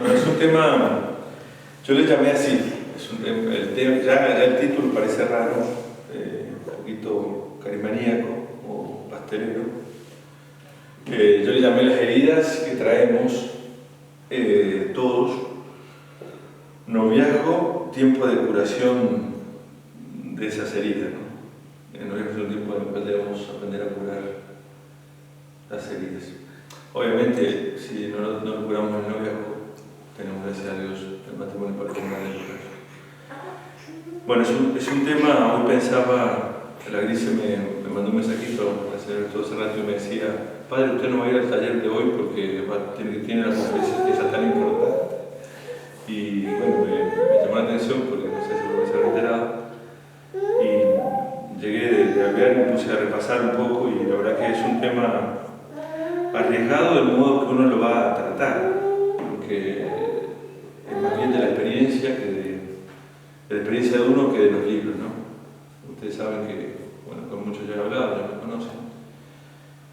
Bueno, es un tema, yo le llamé así, ya el título parece raro, un poquito carimaníaco o pastelero. Yo le llamé las heridas que traemos todos, noviazgo, tiempo de curación de esas heridas, ¿no? El noviazgo es un tiempo en el cual debemos aprender a curar las heridas. Obviamente, si no lo curamos en el noviazgo, tenemos, gracias a Dios, el matrimonio para terminar de curar. Bueno, es un tema, hoy pensaba, la Grise me mandó un mensajito hace rato y me decía: padre, usted no va a ir al taller de hoy porque tiene la conferencia esa tan importante. Y bueno, me llamó la atención porque no sé si se había enterado. Y llegué de hablar y me puse a repasar un poco, y la verdad que es un tema arriesgado del modo que uno lo va a tratar, porque es más bien de la experiencia de la experiencia de uno que de los libros, ¿no? Ustedes saben que, bueno, con muchos ya he hablado, ya me conocen,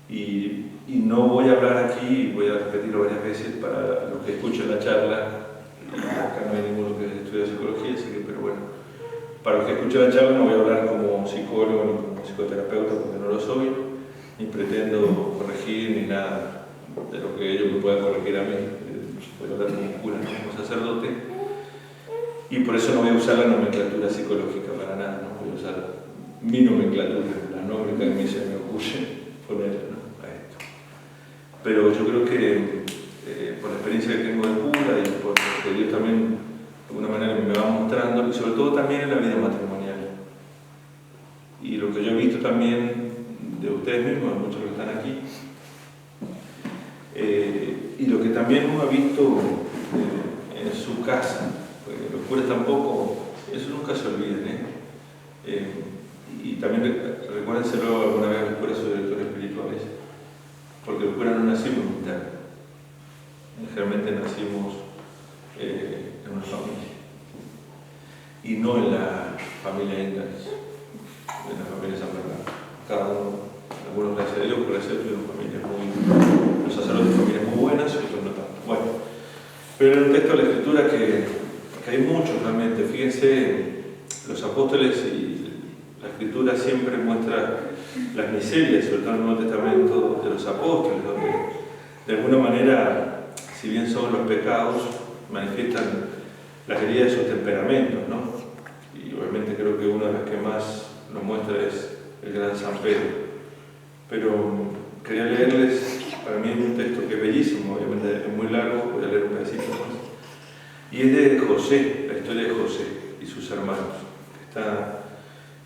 y no voy a hablar aquí, voy a repetirlo varias veces para los que escuchen la charla, y acá no hay ninguno que estudia psicología, así que, pero bueno, para los que escuchen la charla no voy a hablar como psicólogo ni como psicoterapeuta, porque no lo soy, ni pretendo corregir ni nada de lo que ellos me puedan corregir a mí. Voy a hablar como cura, como sacerdote, y por eso no voy a usar la nomenclatura psicológica para nada, no voy a usar mi nomenclatura, la nombre que a mí se me ocurre poner, ¿no?, a esto. Pero yo creo que por la experiencia que tengo de cura y por lo que Dios también de alguna manera me va mostrando, y sobre todo también en la vida matrimonial, y lo que yo he visto también de ustedes mismos, de muchos que están aquí, y lo que también uno ha visto en su casa, porque los curas tampoco, eso nunca se olviden, y también recuérdenselo alguna vez a los curas o directores espirituales, porque los curas no nacimos internos, generalmente nacimos en una familia, y no en la familia Engares, en la familia San Bernardo. Cada uno, algunos gracias a Dios, por eso tuvieron familias los sacerdotes de familias muy buenas, y otros no tanto. Bueno, pero en el texto de la Escritura que hay muchos realmente. Fíjense, los apóstoles y la Escritura siempre muestra las miserias, sobre todo en el Nuevo Testamento, de los apóstoles, donde de alguna manera, si bien son los pecados, manifiestan las heridas de sus temperamentos, ¿no? Y obviamente creo que una de las que más nos muestra es el gran San Pedro. Pero quería leerles, para mí es un texto que es bellísimo, obviamente es muy largo, voy a leer un pedacito más. Y es de José, la historia de José y sus hermanos, que está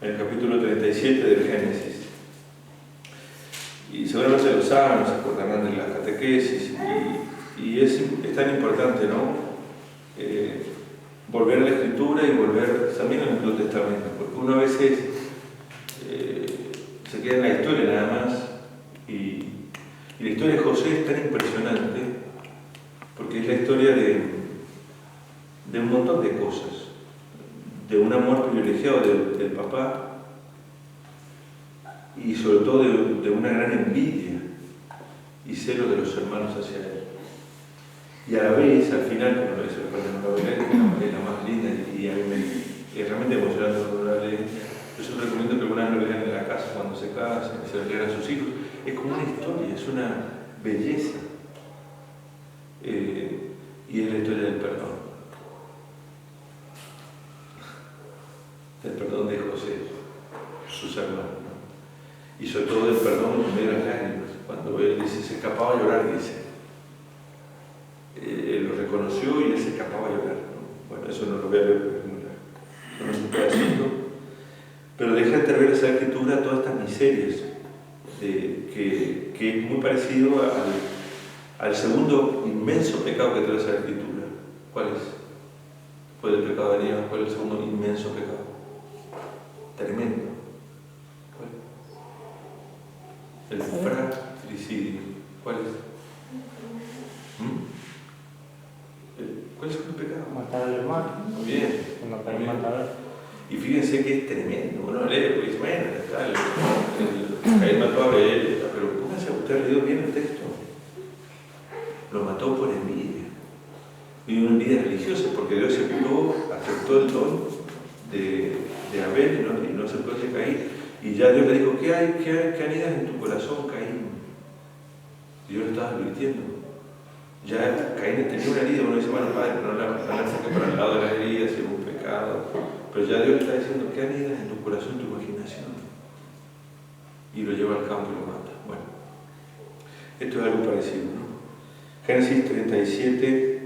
en el capítulo 37 del Génesis. Y seguramente lo saben, se acordarán de las catequesis, y es tan importante, ¿no? Volver a la Escritura y volver también al Nuevo Testamento, porque uno a veces se queda en la historia nada más, y la historia de José es tan impresionante, porque es la historia de un montón de cosas, de un amor privilegiado del papá, y sobre todo de una gran envidia y celo de los hermanos hacia él. Y a la vez, al final, como lo dice la parte de la es la más linda, y a mí es realmente emocionante cuando la leen. Yo siempre recomiendo que algunas lo lean en la casa cuando se casan, que se lo lean a sus hijos. Es como una historia, es una belleza. Y es la historia del perdón. Del perdón de José, sus hermanos, ¿no? Y sobre todo del perdón en medio de las lágrimas. Cuando él dice, se escapaba a llorar, dice. Él lo reconoció y él se escapaba a llorar, ¿no? Bueno, eso no lo voy a leer porque no es un pedacito, pero deja entrever esa Escritura todas estas miserias, que es muy parecido al segundo inmenso pecado que trae esa Escritura. ¿Cuál es? Después del pecado de Eva, ¿cuál es el segundo inmenso pecado? Tremendo. ¿Cuál? El fratricidio. ¿Cuál es? ¿Cuál es el pecado? Matar al hermano. Muy bien. Matar al matador. Y fíjense que es tremendo. Uno lee, pues, bueno, está él mató a Abel, pero pónganse a usted, leído bien el texto. Lo mató por envidia. vivió una vida religiosa, porque Dios aceptó el don de Abel y no aceptó el de Caín. Y ya Dios le dijo, ¿qué anidas en tu corazón, Caín? Y Dios lo estaba advirtiendo. Ya Caín tenía una herida, uno dice, bueno, padre, no la saque para el lado de la herida, si es un pecado. Pero ya Dios le está diciendo, ¿qué anidas en tu corazón, tu imaginación? Y lo lleva al campo y lo mata. Bueno, esto es algo parecido, ¿no? Génesis 37,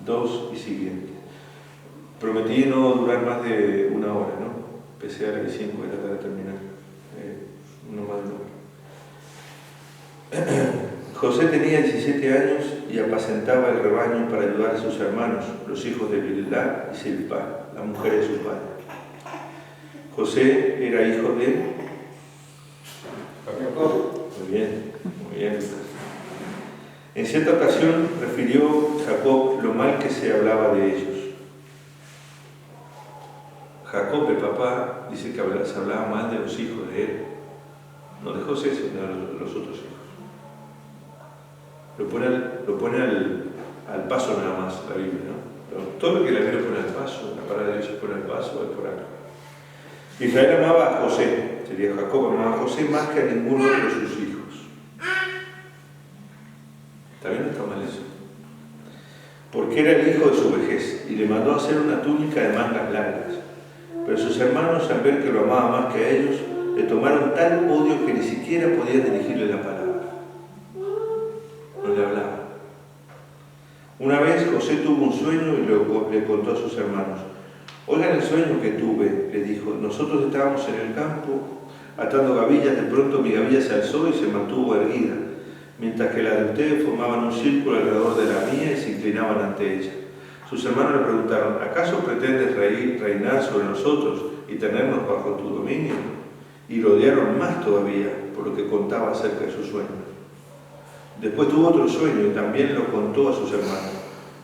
2 y siguiente. Prometí no durar más de una hora, ¿no? Empecé a las 5 de tratar de terminar. No más de una hora. José tenía 17 años y apacentaba el rebaño para ayudar a sus hermanos, los hijos de Bilhá y Silpá, la mujer de su padre. José era hijo de Jacob. Muy bien, Lucas. En cierta ocasión refirió Jacob lo mal que se hablaba de ellos. Jacob, el papá, dice que se hablaba mal de los hijos de él, no de José, sino de los otros hijos. Lo pone al paso nada más la Biblia, ¿no? Pero todo lo que la Biblia pone al paso, la palabra de Dios se pone al paso, es por algo. Israel amaba a José, sería Jacob amaba a José más que a ninguno de sus hijos. ¿Está bien o está mal eso? Porque era el hijo de su vejez y le mandó a hacer una túnica de mangas largas. Pero sus hermanos, al ver que lo amaba más que a ellos, le tomaron tal odio que ni siquiera podían dirigirle la palabra. No le hablaba. Una vez José tuvo un sueño y le contó a sus hermanos. Oigan el sueño que tuve, le dijo. Nosotros estábamos en el campo atando gavillas, de pronto mi gavilla se alzó y se mantuvo erguida, mientras que las de ustedes formaban un círculo alrededor de la mía y se inclinaban ante ella. Sus hermanos le preguntaron, ¿acaso pretendes reinar sobre nosotros y tenernos bajo tu dominio? Y lo odiaron más todavía por lo que contaba acerca de su sueño. Después tuvo otro sueño y también lo contó a sus hermanos.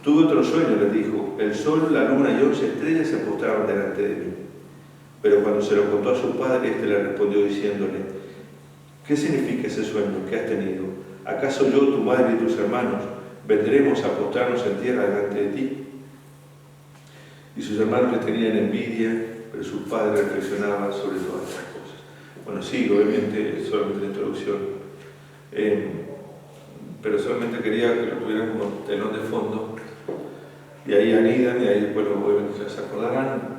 Tuve otro sueño, les dijo, el sol, la luna y 11 estrellas se postraron delante de mí. Pero cuando se lo contó a su padre, éste le respondió diciéndole, ¿qué significa ese sueño que has tenido? ¿Acaso yo, tu madre y tus hermanos vendremos a postrarnos en tierra delante de ti? Y sus hermanos le tenían envidia, pero su padre reflexionaba sobre todas estas cosas. Bueno, sí, obviamente, solamente la introducción. Pero solamente quería que lo tuvieran como telón de fondo. Y ahí anidan, y ahí después obviamente ya se acordarán,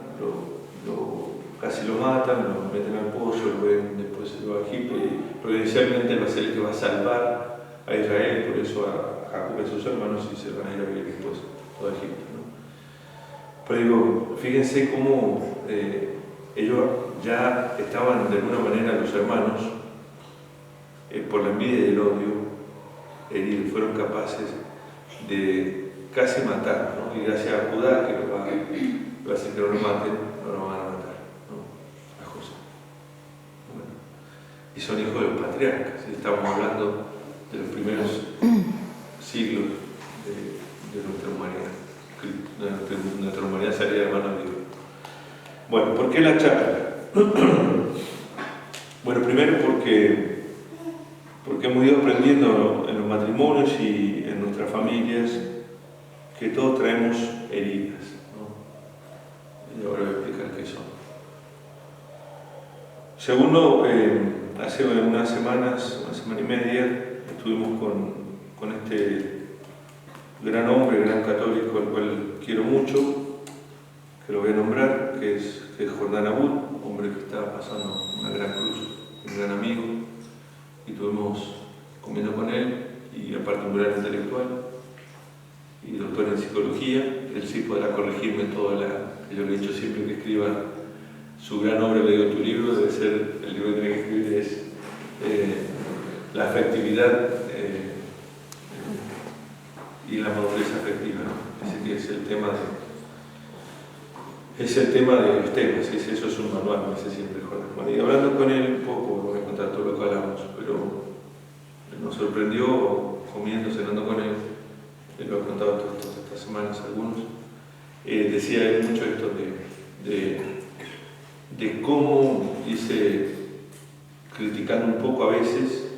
casi lo matan, lo meten al pozo, lo ven, después se lo va a Egipto, y providencialmente va a ser el que va a salvar a Israel, por eso a Jacob y a sus hermanos, y se van a ir a vivir después todo Egipto, ¿no? Pero digo, fíjense cómo ellos ya estaban de alguna manera, los hermanos, por la envidia y el odio, heridos, fueron capaces de casi matar, ¿no? Y gracias a Judá, que lo va a hacer que no lo maten, no lo van a matar, ¿no? A José. Bueno. Y son hijos de los patriarcas, ¿sí? Estamos hablando de los primeros siglos de nuestra humanidad. Nuestra humanidad salía de manos de Dios. Bueno, ¿por qué la charla? Bueno, primero porque hemos ido aprendiendo en los matrimonios y en nuestras familias que todos traemos heridas, ¿no? Y ahora voy a explicar qué son. Segundo, hace unas semanas, una semana y media, estuvimos con este gran hombre, gran católico, al cual quiero mucho, que lo voy a nombrar, que es Jordán Abud, un hombre que estaba pasando una gran cruz, un gran amigo, y estuvimos comiendo con él, y aparte un gran intelectual, y doctor en psicología. Él sí podrá corregirme todo que yo le he dicho siempre que escriba su gran obra. Le digo, tu libro debe ser, el libro que tiene que escribir es la afectividad y la madurez afectiva, ¿no? Ese que es el tema de los temas, eso es un manual, me dice siempre Jorge. Bueno, y hablando con él un poco, voy a contar todo lo que hablamos, pero nos sorprendió comiendo, cenando con él, lo he contado todas estas semanas algunos, decía él mucho esto de cómo, dice, criticando un poco a veces,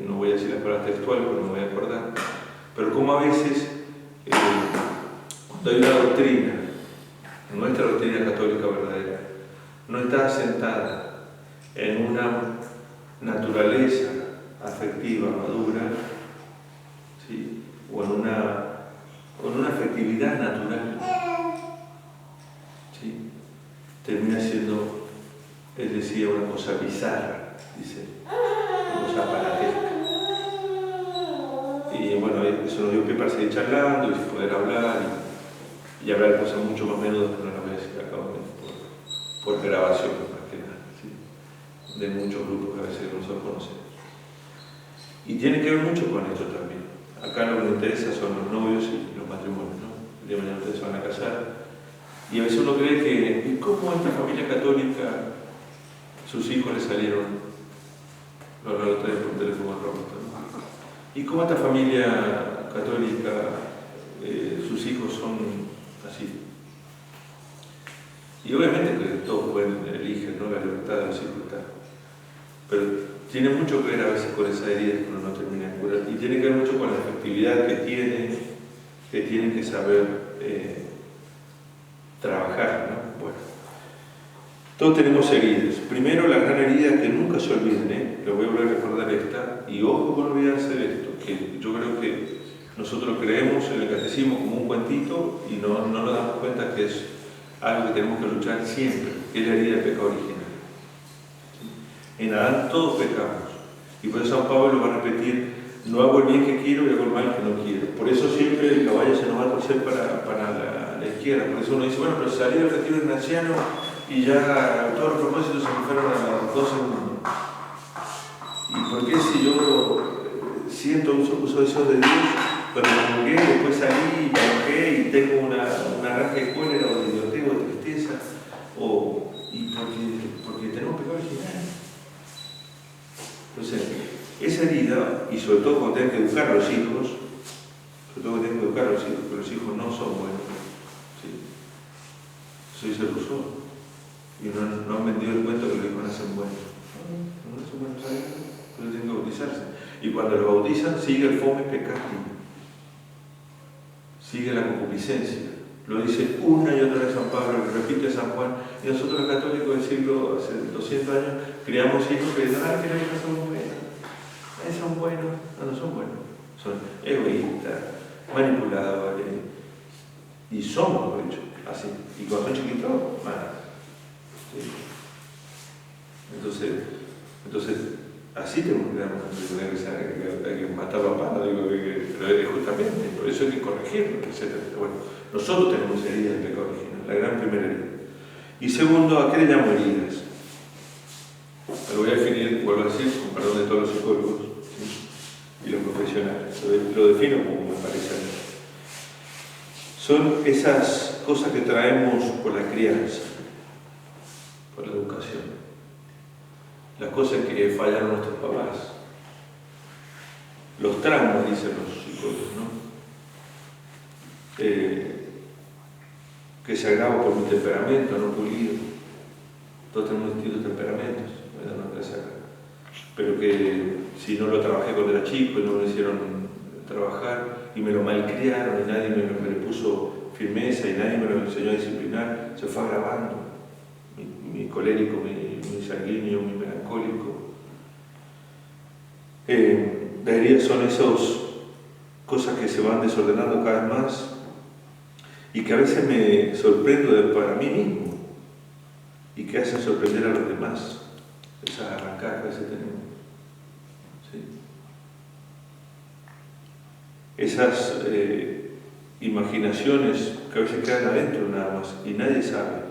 no voy a decir las palabras textuales porque no me voy a acordar, pero cómo a veces Cuando hay una doctrina, nuestra doctrina católica verdadera, no está asentada en una naturaleza afectiva madura, ¿sí? O en una afectividad natural, ¿sí? Termina siendo, él decía, una cosa bizarra, dice, una cosa paratesca. Y bueno, eso nos dio pie para seguir charlando y poder hablar y hablar de cosas mucho más menudas que no las voy a decir acá por grabación, más que nada, ¿sí? De muchos grupos que a veces nosotros conocemos. Y tiene que ver mucho con esto también. Acá lo que nos interesa son los novios y los matrimonios, ¿no? El día de mañana ustedes se van a casar. Y a veces uno cree que, ¿y cómo a esta familia católica sus hijos le salieron? Lo hablaba otra vez por teléfono con Roberto, ¿no? ¿Y cómo a esta familia católica sus hijos son así? Y obviamente que todos pueden elegir, ¿no? La libertad de los hijos está. Pero tiene mucho que ver a veces con esas heridas que uno no termina de curar. Y tiene que ver mucho con la efectividad que tienen que saber trabajar, ¿no? Bueno, todos tenemos heridas. Primero, la gran herida que nunca se olviden, les voy a volver a recordar esta, y ojo con olvidarse de esto, que yo creo que nosotros creemos en el catecismo como un cuentito y no nos damos cuenta que es algo que tenemos que luchar siempre, que es la herida del pecado original. En Adán todos pecamos, y por eso San Pablo lo va a repetir: no hago el bien que quiero y hago el mal que no quiero. Por eso siempre el caballo se nos va a torcer para la izquierda. Por eso uno dice, bueno, pero salí del retiro ignaciano y ya todos los propósitos se me fueron a los 2 segundos. ¿Y por qué si yo siento uso deseos de Dios, cuando me comulgué, después salí y me enojé y tengo una raja de cólera o de idiotez o de tristeza? Y porque tenemos pecado original. Entonces, esa herida, y sobre todo cuando tienen que educar a los hijos, porque los hijos no son buenos, ¿sí? Eso dice Rousseau. Y no han vendido el cuento que los hijos nacen buenos. No son buenos a ellos, pero tienen que bautizarse. Y cuando los bautizan, sigue el fome pecati, sigue la concupiscencia. Lo dice una y otra vez San Pablo, lo repite San Juan. Y nosotros los católicos del siglo, hace 200 años, criamos hijos que dicen, que los hijos son buenos. Son buenos, no son buenos. Son egoístas, manipuladores. Y somos, de hecho, así. Y cuando son chiquitos, más. ¿Sí? Entonces, así tenemos que darnos cuenta que hay que matar a papá, no digo pero justamente, por eso hay que corregirlo, etc. Bueno, nosotros tenemos heridas del pecado original, la gran primera herida. Y segundo, ¿a qué le llamo heridas? Lo voy a definir, vuelvo a decir, con perdón de todos los psicólogos, ¿sí? Y los profesionales. Lo defino como me parece a mí. Son esas cosas que traemos por la crianza, por la educación. Las cosas que fallaron nuestros papás. Los traumas, dicen los psicólogos, ¿no? Que se agrava por mi temperamento no pulido. Todos tenemos distintos temperamentos, pero que si no lo trabajé cuando era chico y no me hicieron trabajar y me lo malcriaron y nadie me le puso firmeza y nadie me lo enseñó a disciplinar, se fue agravando. Mi colérico, mi sanguíneo, mi melancólico. Las heridas son esas cosas que se van desordenando cada vez más y que a veces me sorprendo para mí mismo y que hacen sorprender a los demás. Esas arrancadas que a veces tenemos. ¿Sí? Esas imaginaciones que a veces quedan adentro nada más y nadie sabe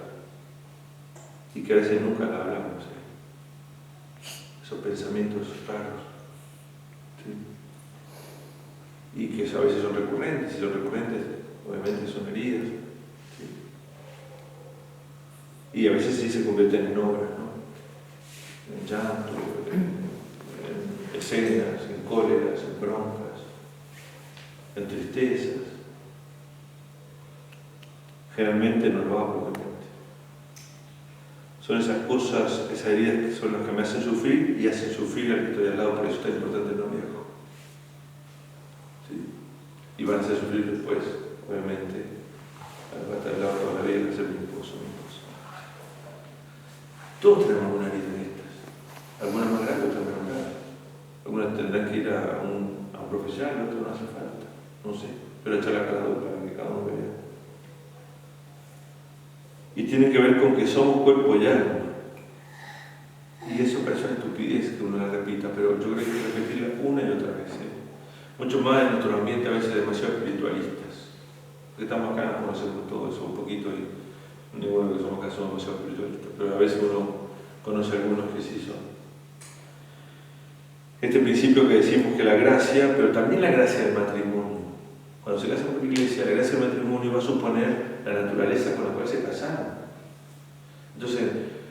y que a veces nunca la hablamos. Esos pensamientos raros. ¿Sí? Y que a veces son recurrentes, y son recurrentes obviamente son heridas. ¿Sí? Y a veces sí se convierten en obras, ¿no? En llanto, en escenas, en cóleras, en broncas, en tristezas. Generalmente no lo hago porque son esas cosas, esas heridas que son las que me hacen sufrir y hacen sufrir al que estoy al lado, por eso es tan importante el noviazgo. ¿Sí? Y van a hacer sufrir después, obviamente. Va a estar al lado toda la vida de ser mi esposo, mi esposo. Todos tenemos una herida de estas. Algunas más grandes, otras menos graves. Algunas tendrán que ir a un profesional, otras no hace falta. No sé, pero echar la cara para que cada uno vea. Y tiene que ver con que somos cuerpo y alma. Y eso parece una estupidez que uno la repita, pero yo creo que hay que repetirla una y otra vez. Mucho más en nuestro ambiente a veces demasiado espiritualistas. Porque estamos acá, conocemos todo eso un poquito y ninguno de los que somos acá somos demasiado espiritualistas, pero a veces uno conoce algunos que sí son. Este principio que decimos que la gracia, pero también la gracia del matrimonio. Cuando se casa por la iglesia, la gracia del matrimonio va a suponer la naturaleza con la cual se casaron. Entonces,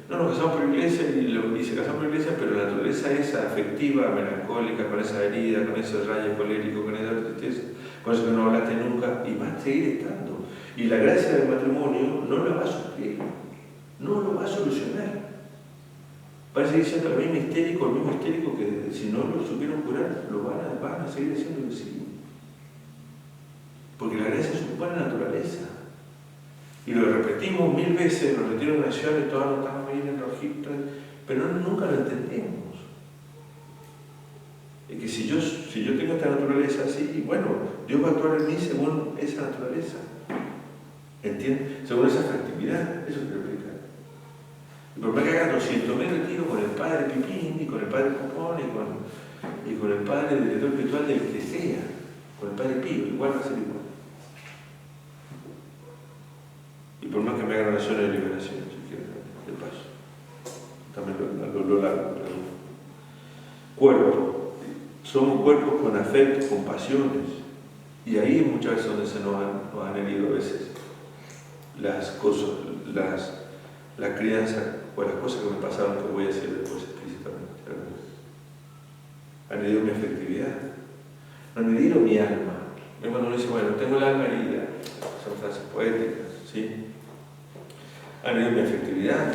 no nos casamos por la iglesia y se casaron por la iglesia, pero la naturaleza esa afectiva, melancólica, con esa herida, con ese rayo colérico, con esa tristeza, con eso que no hablaste nunca, y va a seguir estando. Y la gracia del matrimonio no la va a suplir, no lo va a solucionar. Va a seguir siendo el mismo histérico que si no lo supieron curar, lo van a seguir haciendo de sí. Porque la gracia supone la naturaleza. Y lo repetimos 1000 veces, los retiros de naciones, todos anotamos ahí en el registro, pero nunca lo entendemos. Es que si yo tengo esta naturaleza así, bueno, Dios va a actuar en mí según esa naturaleza. ¿Entiendes? Según esa factibilidad, eso quiero explicar. Y por más que haga 200.000 retiros con el padre Pipín, y con el padre Popón, y con el padre director espiritual del que sea, con el padre Pío, igual va a ser igual. Y por más que me hagan oraciones de liberación, si quieren, de paso. También lo largo. Cuerpo. Somos cuerpos con afectos, con pasiones. Y ahí muchas veces donde se nos han herido a veces las cosas, la crianza o las cosas que me pasaron, que voy a decir después explícitamente. Han herido mi afectividad. Han herido mi alma. Cuando uno dice, bueno, tengo el alma herida, son frases poéticas, ¿sí? Han herido mi afectividad,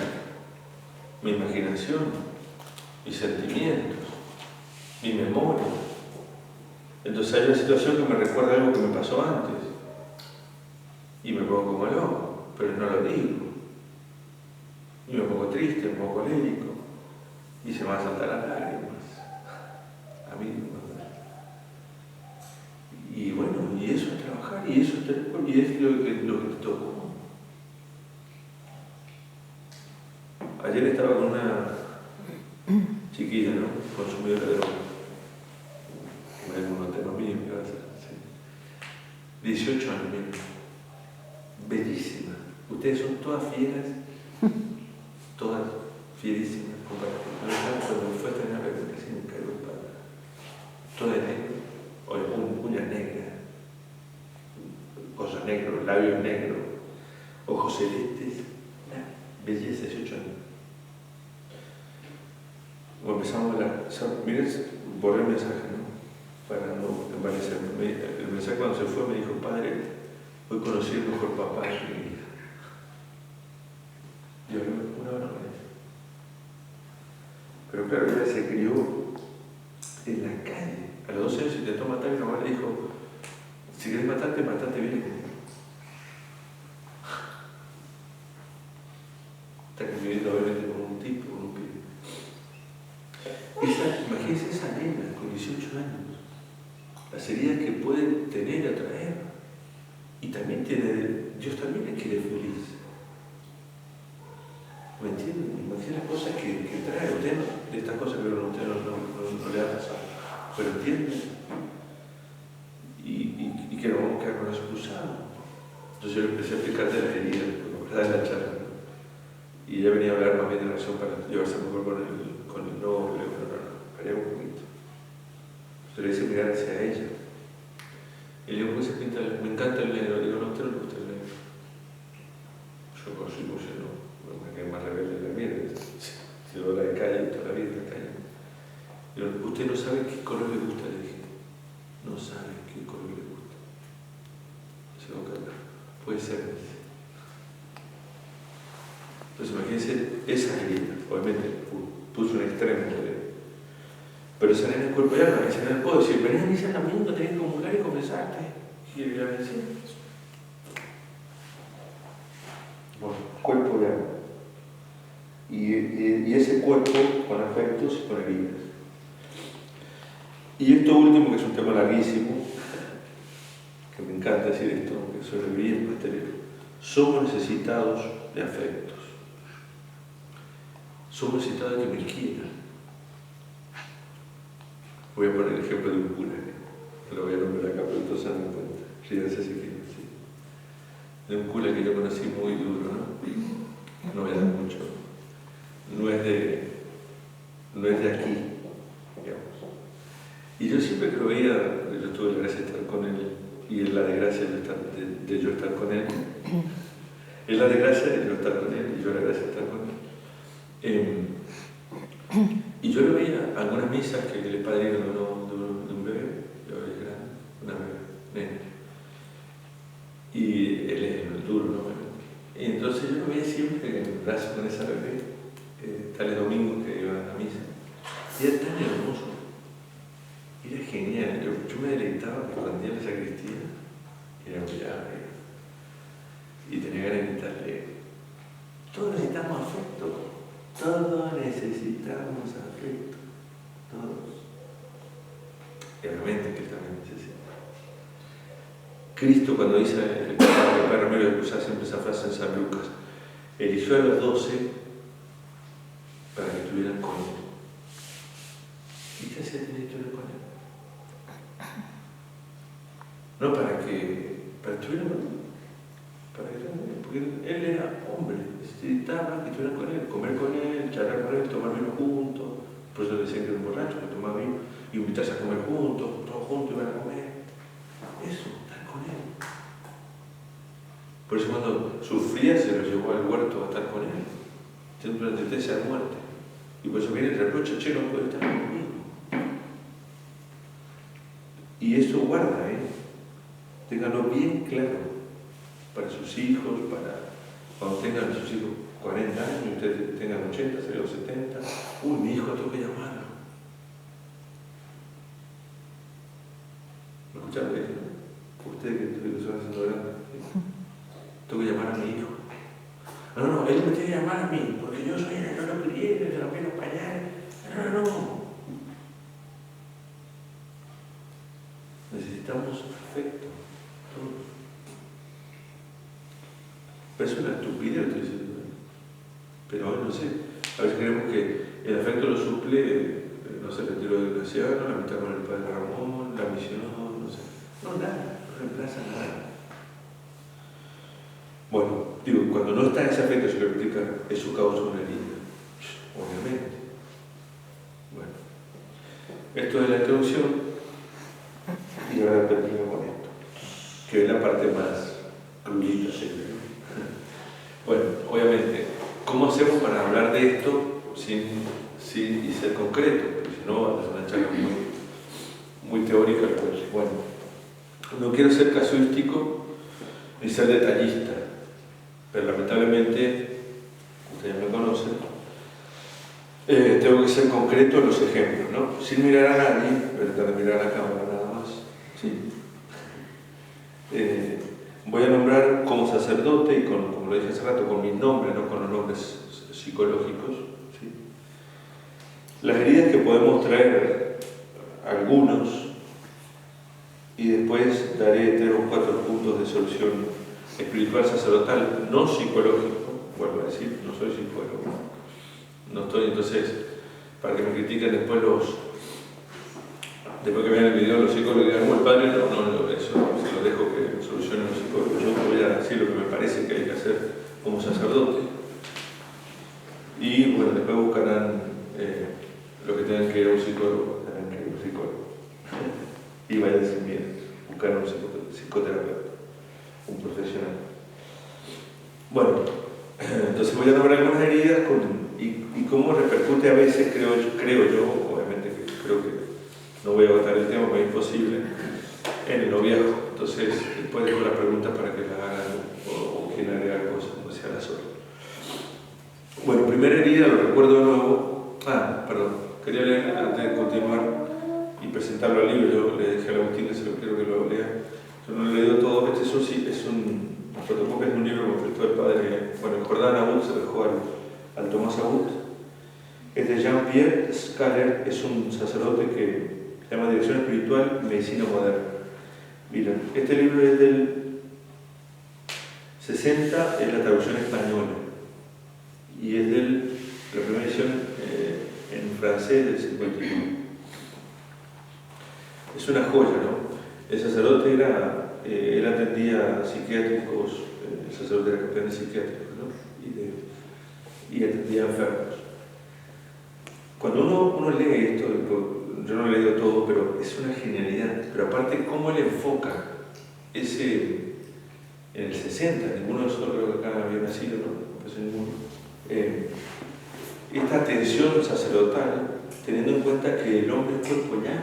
mi imaginación, mis sentimientos, mi memoria. Entonces hay una situación que me recuerda algo que me pasó antes y me pongo como loco, pero no lo digo. Y me pongo triste, me pongo colérico y se me van a saltar las lágrimas. A mí y bueno, y eso es trabajar, y eso es tener, y es lo que te tocó. Ayer estaba con una chiquilla, ¿no? Consumidora de droga. Me da un tema mío, ¿qué va a hacer? Sí. 18 años, miren. Bellísima. Ustedes son todas fieras, todas fierísimas. Cuando me fue a tener la pregunta, casi me cayó el padre. Toda de negro, uñas negras, cosas negras, labios negros, ojos celestes, belleza, 18 años. Empezamos miren, borré el mensaje, ¿no? Para no envanecerme. El mensaje cuando se fue me dijo, padre, hoy conocí el mejor papá de mi vida. Yo hablé una hora con ella. Pero claro, ella se crió en la calle. A los 12 años intentó matar y mi mamá le dijo, si querés matarte, matate bien. Está conviviendo obviamente con un tipo, con un pibe. Imagínense esa nena con 18 años, las heridas que puede tener y atraer. Y también Dios también le quiere feliz. ¿Me entienden? Imagínense las cosas que trae. Usted de estas cosas que a usted no le ha pasado. Pero entienden. Y que no vamos a quedar con eso cruzado. Entonces yo le empecé a explicar de las heridas, porque de la charla. Y ella venía a hablar más bien de la relación para llevarse mejor con el novio, pero un poquito. Entonces le hice mirar hacia ella. Y le digo, ¿qué se pinta? Me encanta el negro. Le digo, no, a usted no le gusta el negro. Yo consigo, yo no. Me quedé más rebelde de la mierda. Si yo la de calle, toda la vida en la calle. Digo, ¿usted no sabe qué color le gusta? Le dije, no sabe qué color le gusta. Se lo cambia. Puede ser. Entonces imagínense esa herida, obviamente puso un extremo pero esa nena es cuerpo y alma, esa nena puedo decir, vení a misa el domingo, tenés que comulgar y confesarte. ¿Quiere ir a decir? Bueno, cuerpo de alma. Y ese cuerpo con afectos y con heridas. Y esto último, que es un tema larguísimo, que me encanta decir esto, que sobre bien posterior. Somos necesitados de afectos. Somos necesitados de que me quieran. Voy a poner el ejemplo de un cura, que lo voy a nombrar acá, pero todos se dan cuenta. Ríanse si quieren, sí. De un cura que yo conocí muy duro, ¿no? No voy a dar mucho. No es de aquí, digamos. Y yo siempre que lo veía, yo tuve la gracia de estar con él, y él la desgracia de yo estar con él. Él la desgracia de yo estar con él, y yo la gracia de estar con él. Y yo lo veía algunas misas que el padrino de un bebé, yo era grande, una bebé, nena. Y él es el duro, ¿no? Y entonces yo lo veía siempre en el brazo con esa bebé, tales domingos que iba a la misa. Y era tan hermoso, era genial. Yo me deleitaba que cuando iba a la sacristía, era miraba y tenía ganas de gritarle: todos necesitamos afecto. Todos necesitamos afecto, todos. Y obviamente que él también necesita. Cristo, cuando dice, el Padre Ramiro usa siempre esa frase en San Lucas, eligió a los 12 para que estuvieran con él. ¿Y qué hacía tener que estuvieran con él? No para que estuvieran con él. Porque él era hombre, necesitaba que estuvieran con él, comer con él, charlar con él, tomar vino juntos. Por eso decían que era un borracho, que tomaba vino, y invitarse a comer juntos, todos juntos iban a comer. Eso, estar con él. Por eso cuando sufría se lo llevó al huerto a estar con él, siempre una tristeza de muerte. Y por eso viene el reproche: che, no puede estar conmigo. Y eso guarda, ténganlo bien claro. Para sus hijos, para cuando tengan sus hijos 40 años, y ustedes tengan 80, 70. Uy, mi hijo tengo que llamarlo. ¿Me escucharon eso? Ustedes que se van haciendo grandes. Tengo que llamar a mi hijo. No, él me tiene que llamar a mí, porque yo soy el que no lo crié, que lo quiero pañar. No. Necesitamos afecto, todos. Pero es una estupidez, estoy diciendo. Pero no sé, a veces creemos que el afecto lo suple, no sé, el retiro de educación, la amistad con el padre Ramón, la misión, no sé. No, nada, no reemplaza nada. Bueno, digo, cuando no está ese afecto, se lo explica, eso causa una herida, obviamente. Bueno, esto es la introducción, y ahora termino con esto, que es la parte más crudita, siempre. Bueno, obviamente, ¿cómo hacemos para hablar de esto y ser concreto? Porque si no, es una charla muy teórica. Pues, bueno, no quiero ser casuístico ni ser detallista, pero lamentablemente, ustedes me conocen, tengo que ser concreto en los ejemplos, ¿no? Sin mirar a nadie, pero tratar de mirar a la cámara nada más. ¿Sí? Voy a nombrar como sacerdote, y como lo dije hace rato, con mis nombres, no con los nombres psicológicos, ¿sí? Las heridas que podemos traer algunos, y después daré 3 o 4 puntos de solución espiritual sacerdotal, no psicológico. Vuelvo a decir, no soy psicólogo, no estoy, entonces, para que me critiquen después que vean el video los psicólogos y digan: el padre eso se lo dejo que solucionen los psicólogos. Yo voy a decir lo que me parece que hay que hacer como sacerdote. Y bueno, después buscarán lo que tengan que ir a un psicólogo, tengan que ir a un psicólogo. Y vayan sin miedo, buscar un psicoterapeuta, un profesional. Bueno, entonces voy a nombrar algunas heridas y cómo repercute a veces, creo yo, obviamente que creo que no voy a agotar el tema, porque es imposible, en el noviazgo. Entonces, después dejo las preguntas para que las hagan o quieran agregar cosas, como sea la sola. Bueno, primera herida, lo recuerdo de nuevo. Perdón, quería leer antes de continuar y presentarlo al libro. Yo le dije a Agustín que se lo quiero que lo lea. Yo no lo he leído es un fotocopia de un libro que me prestó el padre, bueno, Jordán Abud se lo dejó al Tomás Abud. Es de Jean-Pierre Scaler, es un sacerdote que se llama Dirección Espiritual y Medicina Moderna. Miren, este libro es del 60, es la traducción española, y es de la primera edición en francés del 51. Es una joya, ¿no? El sacerdote él atendía a psiquiátricos, el sacerdote era campeón de psiquiátricos, ¿no? Y atendía a enfermos. Cuando uno lee esto, yo no lo he leído todo, pero es una genialidad. Pero aparte, cómo él enfoca en el 60, ninguno de nosotros creo que acá había nacido, ¿no? Pues ninguno. Esta atención sacerdotal, teniendo en cuenta que el hombre es cuerpo y alma,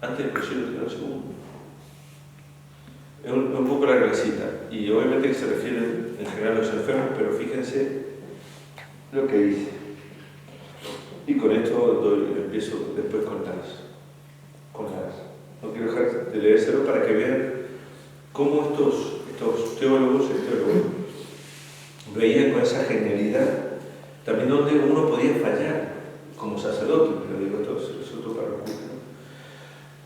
antes del Concilio de los Segundos. Es un poco la grasita, y obviamente que se refiere en general a los enfermos, pero fíjense lo que dice. Y con esto empiezo después con las. No quiero dejar de leérselo para que vean cómo estos teólogos veían con esa genialidad también donde uno podía fallar como sacerdote, pero digo, esto es otro párrafo.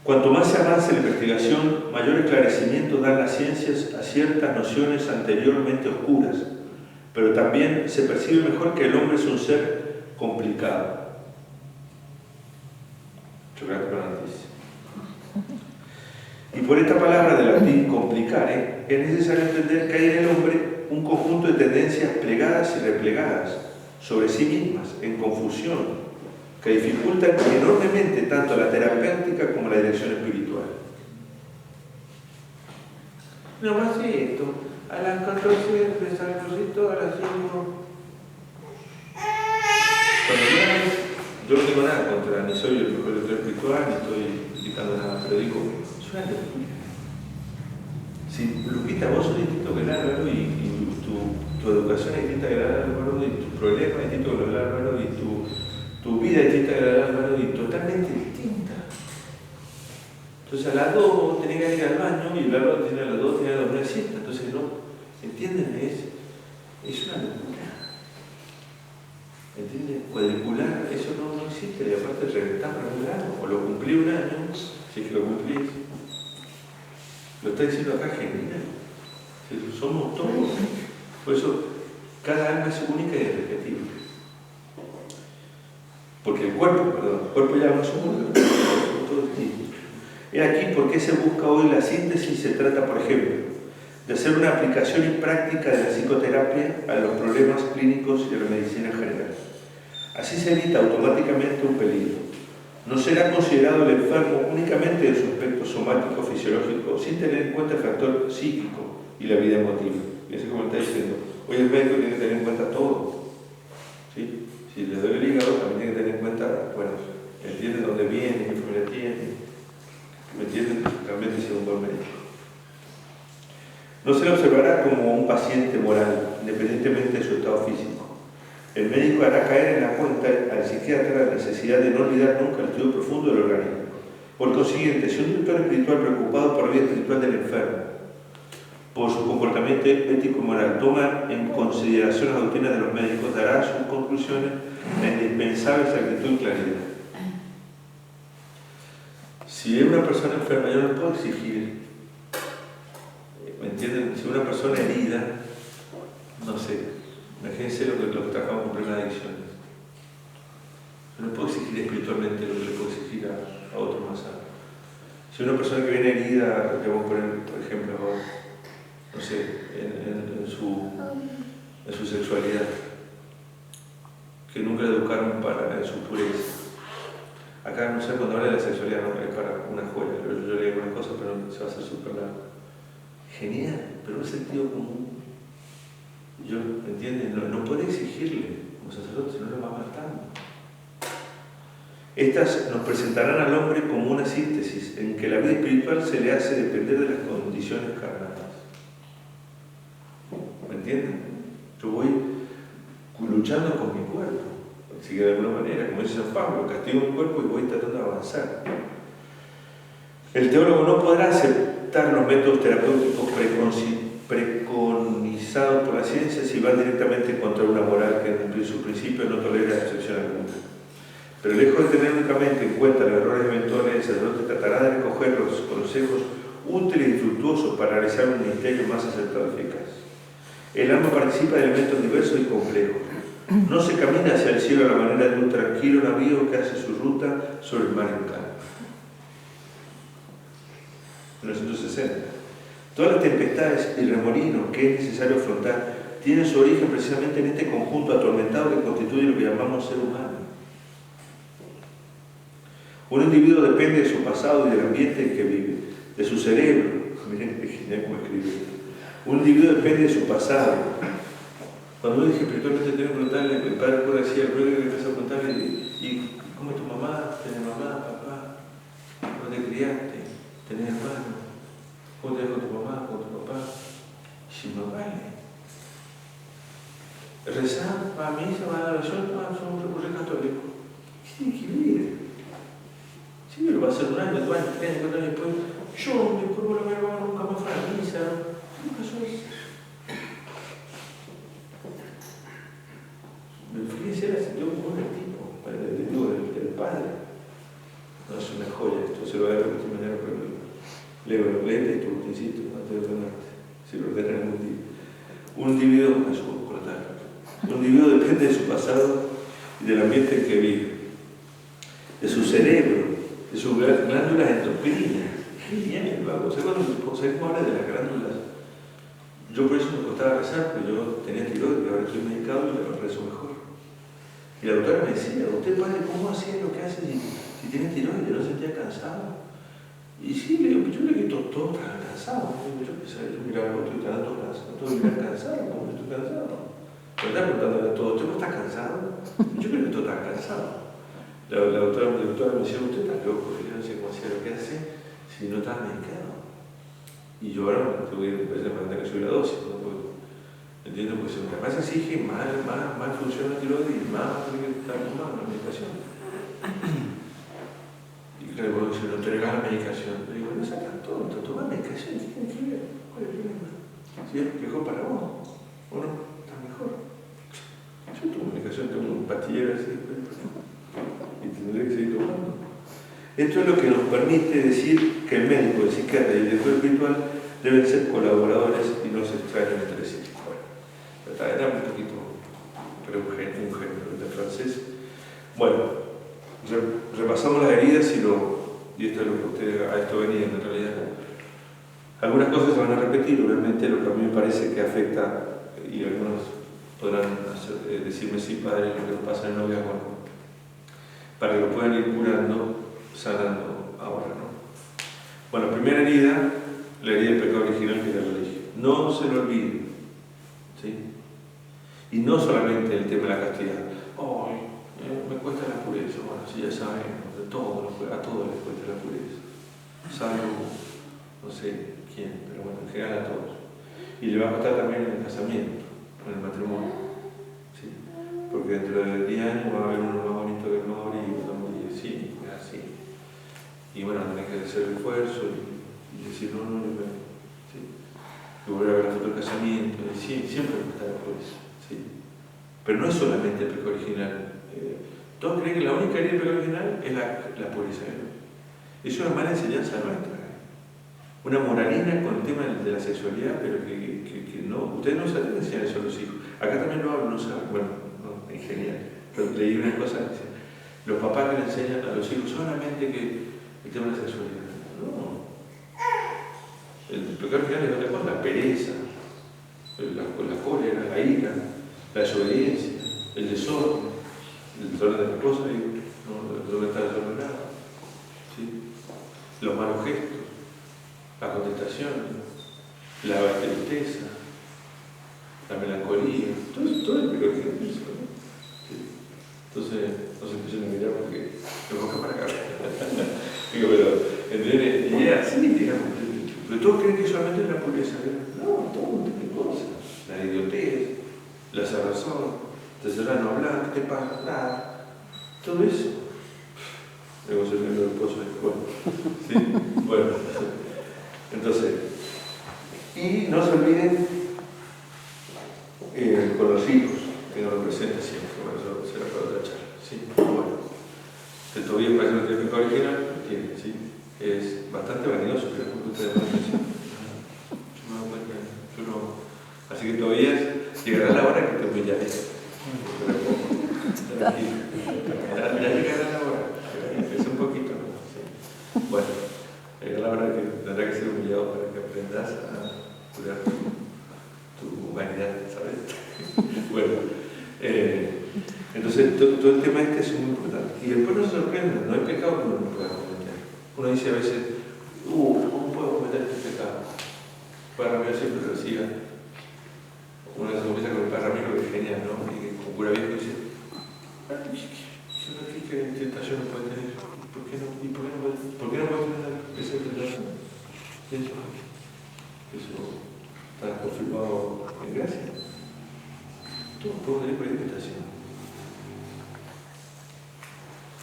Cuanto más se avanza en la investigación, mayor esclarecimiento dan las ciencias a ciertas nociones anteriormente oscuras, pero también se percibe mejor que el hombre es un ser complicado. Y por esta palabra del latín complicare, es necesario entender que hay en el hombre un conjunto de tendencias plegadas y replegadas sobre sí mismas, en confusión, que dificultan enormemente tanto la terapéutica como la dirección espiritual. No más esto, a las 14 empezar el rosito, a las 5. Yo no tengo nada contra, ni soy el mejor director espiritual, ni estoy indicando nada, pero digo, es una locura. Si Lupita, vos sos distinto que el Álvaro y tu educación es distinta que el Álvaro, y tu problema es distinto que el Álvaro, y tu vida es distinta que el Álvaro, y totalmente distinta. Entonces a las 2 tenés que ir al baño y el Álvaro tiene a las 2 tiene que dormir siesta. Entonces no, ¿entienden? Es una locura. ¿Entienden? Cuadricular, eso no existe, y aparte reventar un año, o lo cumplí un año, si es que lo cumplís. Lo está diciendo acá genial. Somos todos. Por eso, cada alma es única y irrepetible. Porque el cuerpo y alma son únicos, son todos distintos. He aquí por qué se busca hoy la síntesis. Se trata, por ejemplo, de hacer una aplicación y práctica de la psicoterapia a los problemas clínicos y a la medicina en general. Así se evita automáticamente un peligro. No será considerado el enfermo únicamente de su aspecto somático fisiológico, sin tener en cuenta el factor psíquico y la vida emotiva. Fíjense cómo está diciendo, hoy el médico tiene que tener en cuenta todo. ¿Sí? Si le duele el hígado, también tiene que tener en cuenta, bueno, entiende dónde viene, qué familia tiene, ¿me entienden? Realmente es un buen médico. No se le observará como un paciente moral, independientemente de su estado físico. El médico hará caer en la cuenta al psiquiatra la necesidad de no olvidar nunca el estudio profundo del organismo. Por consiguiente, si un director espiritual preocupado por la vida espiritual del enfermo, por su comportamiento ético y moral, toma en consideración la doctrina de los médicos, dará sus conclusiones la indispensable exactitud y claridad. Si es una persona enferma, yo no puedo exigir, ¿me entienden? Si una persona herida, no sé, imagínense lo que trabajamos con problemas de adicciones. Yo no puedo exigir espiritualmente lo que le puedo exigir a otro más sano. Si una persona que viene herida, que vamos a poner, por ejemplo, no sé, en su sexualidad, que nunca le educaron en su pureza. Acá, no sé, cuando habla de la sexualidad, no es para una joya, yo leí algunas cosas, pero se va a hacer súper largo. Genial, pero un sentido común. Yo, ¿entienden? No puede exigirle como sacerdote, no lo va matando. Estas nos presentarán al hombre como una síntesis en que la vida espiritual se le hace depender de las condiciones carnales. ¿Me entienden? Yo voy luchando con mi cuerpo, así que de alguna manera, como dice San Pablo, castigo mi cuerpo y voy tratando de avanzar. El teólogo no podrá aceptar los métodos terapéuticos preconizados por la ciencia si van directamente contra una moral que en su principio no tolera excepción alguna. Pero lejos de tener únicamente en cuenta los errores eventuales, el sacerdote tratará de recoger los consejos útiles y fructuosos para realizar un ministerio más acertado y eficaz. El alma participa de elementos diversos y complejos. No se camina hacia el cielo a la manera de un tranquilo navío que hace su ruta sobre el mar en calma. 1960. Todas las tempestades y remolinos que es necesario afrontar tienen su origen precisamente en este conjunto atormentado que constituye lo que llamamos ser humano. Un individuo depende de su pasado y del ambiente en que vive, de su cerebro. Miren qué genial cómo escribe esto. Un individuo depende de su pasado. Cuando uno dice espiritualmente tengo que preguntarle, el padre puede decir, el padre que empezó a preguntarle, ¿y cómo es tu mamá? ¿Tenés mamá, papá? ¿Cómo te criaste? ¿Tenés hermano? ¿Cómo te dejó tu mamá, con tu papá? Si no vale. Rezar para misa, para la oración, somos recursos católicos. ¿Qué tiene que ver? Sí, pero va a ser un año, 2 años, 3 años, 4 años después. Yo, después por lo menos, nunca más fui a la misa. ¿Qué pasó eso? Fíjense, era yo como un tipo, del padre. No es una joya, esto se lo voy a repetir mañana, pero leo, léete tu botecito antes de ordenarte, si lo ordenan algún día. Un individuo depende de su pasado y del ambiente en que vive, de su cerebro, de sus glándulas endocrinas. Genial el vago. ¿Sabes cómo habla de las glándulas? Yo por eso me costaba rezar, porque yo tenía tiroides, ahora estoy medicado y lo rezo mejor. Y la doctora me decía, ¿usted padre cómo hacía lo que hace si tiene tiroides? ¿No se sentía cansado? Y sí, le digo, yo le quito todo tan cansado. Yo miraba al otro y estaba todo cansado, todo mirar cansado, ¿cómo estoy cansado? Me está preguntando a todo, ¿usted no está cansado? Yo creo que estoy tan cansado. La doctora me decía, usted está loco, yo no sé cómo hacía lo que hace si no está medicado. Y yo ahora tengo que empezar a mantener que subir la dosis, ¿no? Entiendo, pues además exige más función la tiroides y más tiene que estar tomando la medicación. Y claro, bueno, si no te regalas la medicación, le digo, no seas tan tonto, toma medicación, ¿qué tiene que ver? ¿Cuál es el problema? Si es mejor para vos, o no, está mejor. Yo tomo medicación, tengo un pastillero así, y tendré que seguir tomando. Esto es lo que nos permite decir que el médico, el psiquiatra y el director espiritual deben ser colaboradores y no se extrañan entre sí. Bueno, era un poquito, pero un género de francés. Bueno, repasamos las heridas y esto es lo que ustedes a esto venían en realidad. Algunas cosas se van a repetir, obviamente lo que a mí me parece que afecta, y algunos podrán decirme sí, padre, lo que nos pasa en el noviazgo, para que lo puedan ir curando, sanando ahora, ¿no? Bueno, primera herida, la herida del pecado original que es la religión. No se lo olviden, ¿sí? Y no solamente el tema de la castidad. ¡Ay! Me cuesta la pureza. Bueno, si ya saben, a todos les cuesta la pureza. Salvo, no sé quién, pero bueno, en general a todos. Y le va a costar también en el casamiento, en el matrimonio. ¿Sí? Porque dentro de 10 años va a haber uno más bonito que el otro y otro muy así, así. Y bueno, tenés que hacer el esfuerzo y decir, no, ¿sí? Y volver a ver la foto del casamiento. Y sí, siempre va a estar por eso. ¿Sí? Pero no es solamente el pecado original. Todos creen que la única herida del pecado original es la pureza. Es una mala enseñanza nuestra. Una moralina con el tema de la sexualidad, pero que no, ustedes no saben enseñar eso a los hijos. Acá también lo hablo, no saben, bueno, no, en general. Pero leí una cosa que dice, los papás que le enseñan a los hijos solamente que el tema de la sexualidad. No. El pecado original es otra cosa, la pereza, la cólera, la ira, la desobediencia, el desorden de las cosas, no está desordenado. ¿Sí? Los malos gestos, la contestación, la tristeza, la melancolía, todo el pecado original. ¿Sí? Entonces, no se empiecen a mirar porque me buscan para acá. Digo, pero, y así, digamos, pero todos creen que solamente es la pureza. No, todo un montón de cosas. La idiotez, la cerrazón, te cerras no hablar, ¿qué te pasa? Nada. Todo eso. Luego se me lo del pozo de escuela. ¿Sí? Bueno. Entonces, y no se olviden con los hijos, tenganlo presente siempre. Bueno, eso será para otra charla. ¿Sí? Bueno, el Tobías parece una técnica original, tiene, ¿sí? Es bastante vanidoso, creo que ustedes me atención. Yo me doy cuenta, yo no. Así que Tobías llegará la hora que te humillaré. Tranquilo. Ya llegará la hora. Es un poquito, ¿no? Sí. Bueno, llegará la hora que tendrá que ser humillado para que aprendas a cuidar tu vanidad, ¿sabes? Bueno, entonces todo el tema este es muy importante. Y después no se sorprende, no hay pecado que uno no pueda cometer. Uno dice a veces, ¿cómo puedo cometer este pecado? Padre Ramiro siempre lo decía. Uno se comienza con el Padre Ramiro, que es genial, ¿no? Y con cura viejo dice, ¿qué tentación no puede tener? ¿Por qué no puede tener esa tentación? Eso está confirmado en gracia. Todos podemos tener cualquier tentación.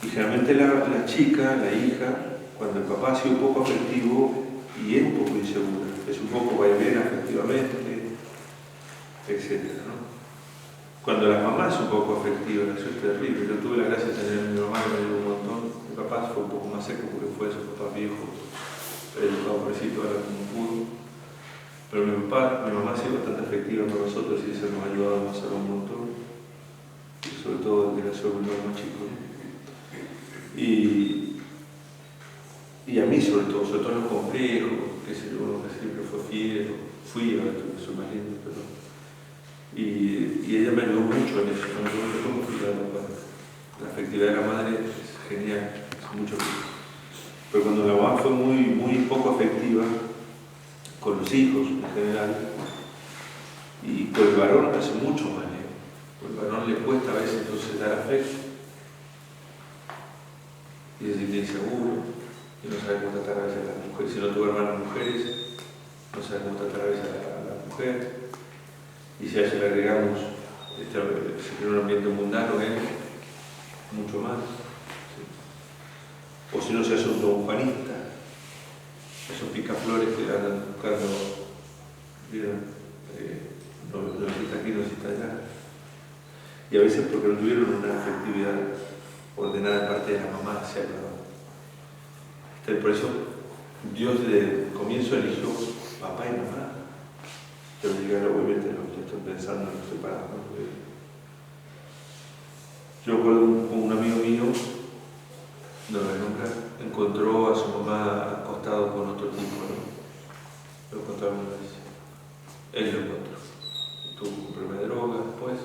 Y generalmente la chica, la hija, cuando el papá ha sido un poco afectivo y es un poco insegura, es un poco vaivén afectivamente, etc., ¿no? Cuando la mamá es un poco afectiva, eso es terrible. Yo tuve la gracia de tener a mi mamá que me ayudó un montón. Mi papá fue un poco más seco porque fue su papá viejo, educado pobrecito, ahora como pudo. Pero mi mamá ha sido bastante afectiva con nosotros y eso nos ha ayudado a avanzar un montón. Y sobre todo desde la seguridad más chico. Y a mí sobre todo en los complejos, que sé yo, uno que siempre fue fiel, ahora soy más lindo, pero... Y ella me ayudó mucho en eso, me ayudó mucho como cuidado. La afectividad de la madre es genial, es mucho. Pero cuando la mamá fue muy poco afectiva con los hijos en general, y con el varón hace mucho más, con el varón le cuesta a veces entonces dar afecto, y es decir, inseguro, y no sabe cómo tratar a veces a las mujeres. Si no tuvo hermanas mujeres, no sabe cómo tratar a veces a la mujer. Y si a eso le agregamos se crea un ambiente mundano, mucho más. ¿Sí? O si no se hace un don Juanista, esos picaflores que andan buscando, no necesita aquí, no necesita allá. Y a veces porque no tuvieron una afectividad ordenada de parte de la mamá hacia el varón. Por eso Dios desde el comienzo eligió papá y mamá. Pero llegar obviamente lo que estoy pensando en los separados. Yo recuerdo un amigo mío, no lo voy a nombrar, encontró a su mamá acostado con otro tipo, ¿no? Lo encontraron una vez. Él lo encontró. Tuvo un problema de droga después,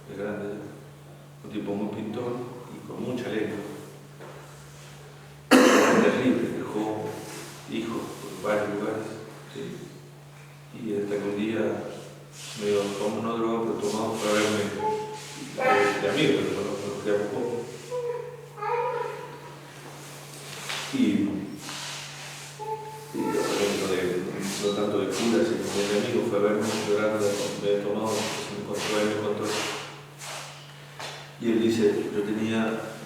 de grande ya. Un tipo muy pintor y con mucha lengua. Terrible, dejó hijos por varios lugares. ¿Sí? Y hasta que un día me dijo, como una droga, pero tomado para verme de amigo, pero lo conocía poco. Y no tanto de cura, sino de amigo, fue a verme llorando de tomado, me encontró. Y él dice, yo tenía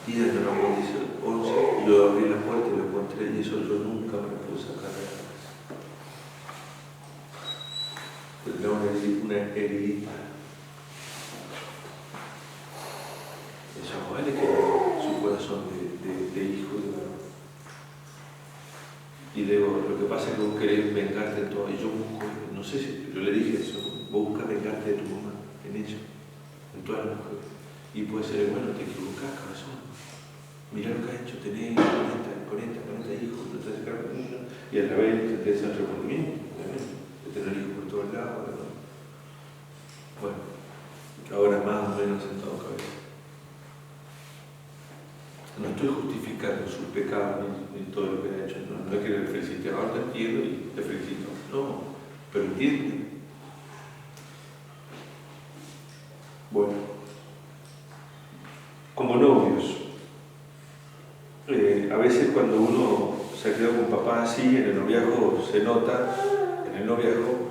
10 años, dice 11, y yo abrí la puerta y lo encontré, y eso yo nunca me pude sacar de la cabeza. Tenía una heridita. Eso vale que su corazón de hijo de varón. Y le digo, lo que pasa es que vos querés vengarte de todo. Y yo busco, no sé si, yo le dije eso, vos buscas vengarte de tu mamá, en ella, en todas las mujeres. Y puede ser, bueno, te equivocás, corazón. Mirá lo que has hecho, tenés 40 hijos, no te haces cargo de uno. Y a la vez te tenés el remordimiento, de tener hijos por todos lados. Bueno, ahora más o menos sentado cabeza. No estoy justificando sus pecados ni todo lo que ha hecho. No es que le felicite, ahora te entiendo y te felicito. No, pero entiende. Bueno, como novios, a veces cuando uno se ha quedado con papá así, en el noviazgo se nota, en el noviazgo,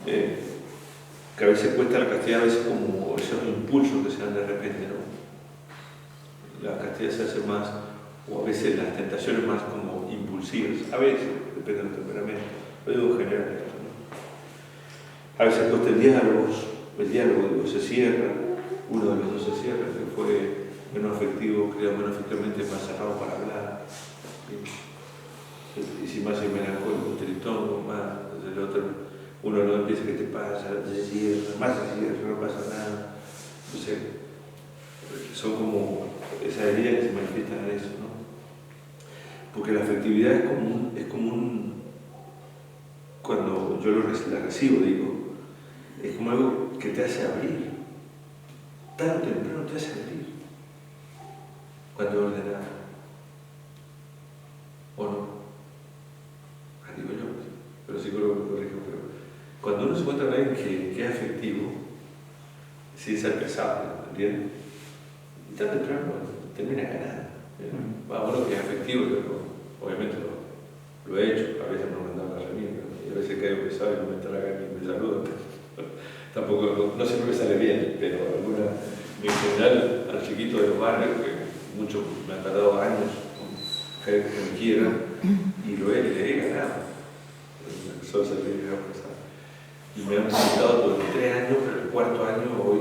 que a veces cuesta la castidad, a veces como esos impulsos que se dan de repente, ¿no? La castidad se hace más, o a veces las tentaciones más como impulsivas, a veces, depende del temperamento. lo digo en general, ¿no? A veces cuesta el diálogo digo, se cierra, uno de los dos se cierra, que fue menos afectivo, creo menos efectivamente más cerrado para hablar. Y si más hay melancólico, tristón, más el otro, uno no empieza, ¿qué te pasa? Se cierra, más se cierra, no pasa nada. Entonces, son como esas heridas que se manifiestan en eso, ¿no? Porque la afectividad es como un cuando yo la recibo, digo, es como algo que te hace abrir. Tarde o temprano te hace abrir. Cuando es ordenado. ¿O no? Digo yo, pero psicólogo me corrijo, pero cuando uno se encuentra con alguien que es afectivo, sin ser pesado, ¿entiendes? Y tarde o temprano termina ganando. Bueno, que es afectivo, yo obviamente lo he hecho, a veces me mandan la remira, y a veces caigo pesado y no me tragan y me saludan. Tampoco, no siempre me sale bien, pero en general, al chiquito de los barrios, que muchos me han tardado años, que me quieran, y le he ganado. Solo se le he pasado. Y me han visitado durante 3 años, pero el 4.º año hoy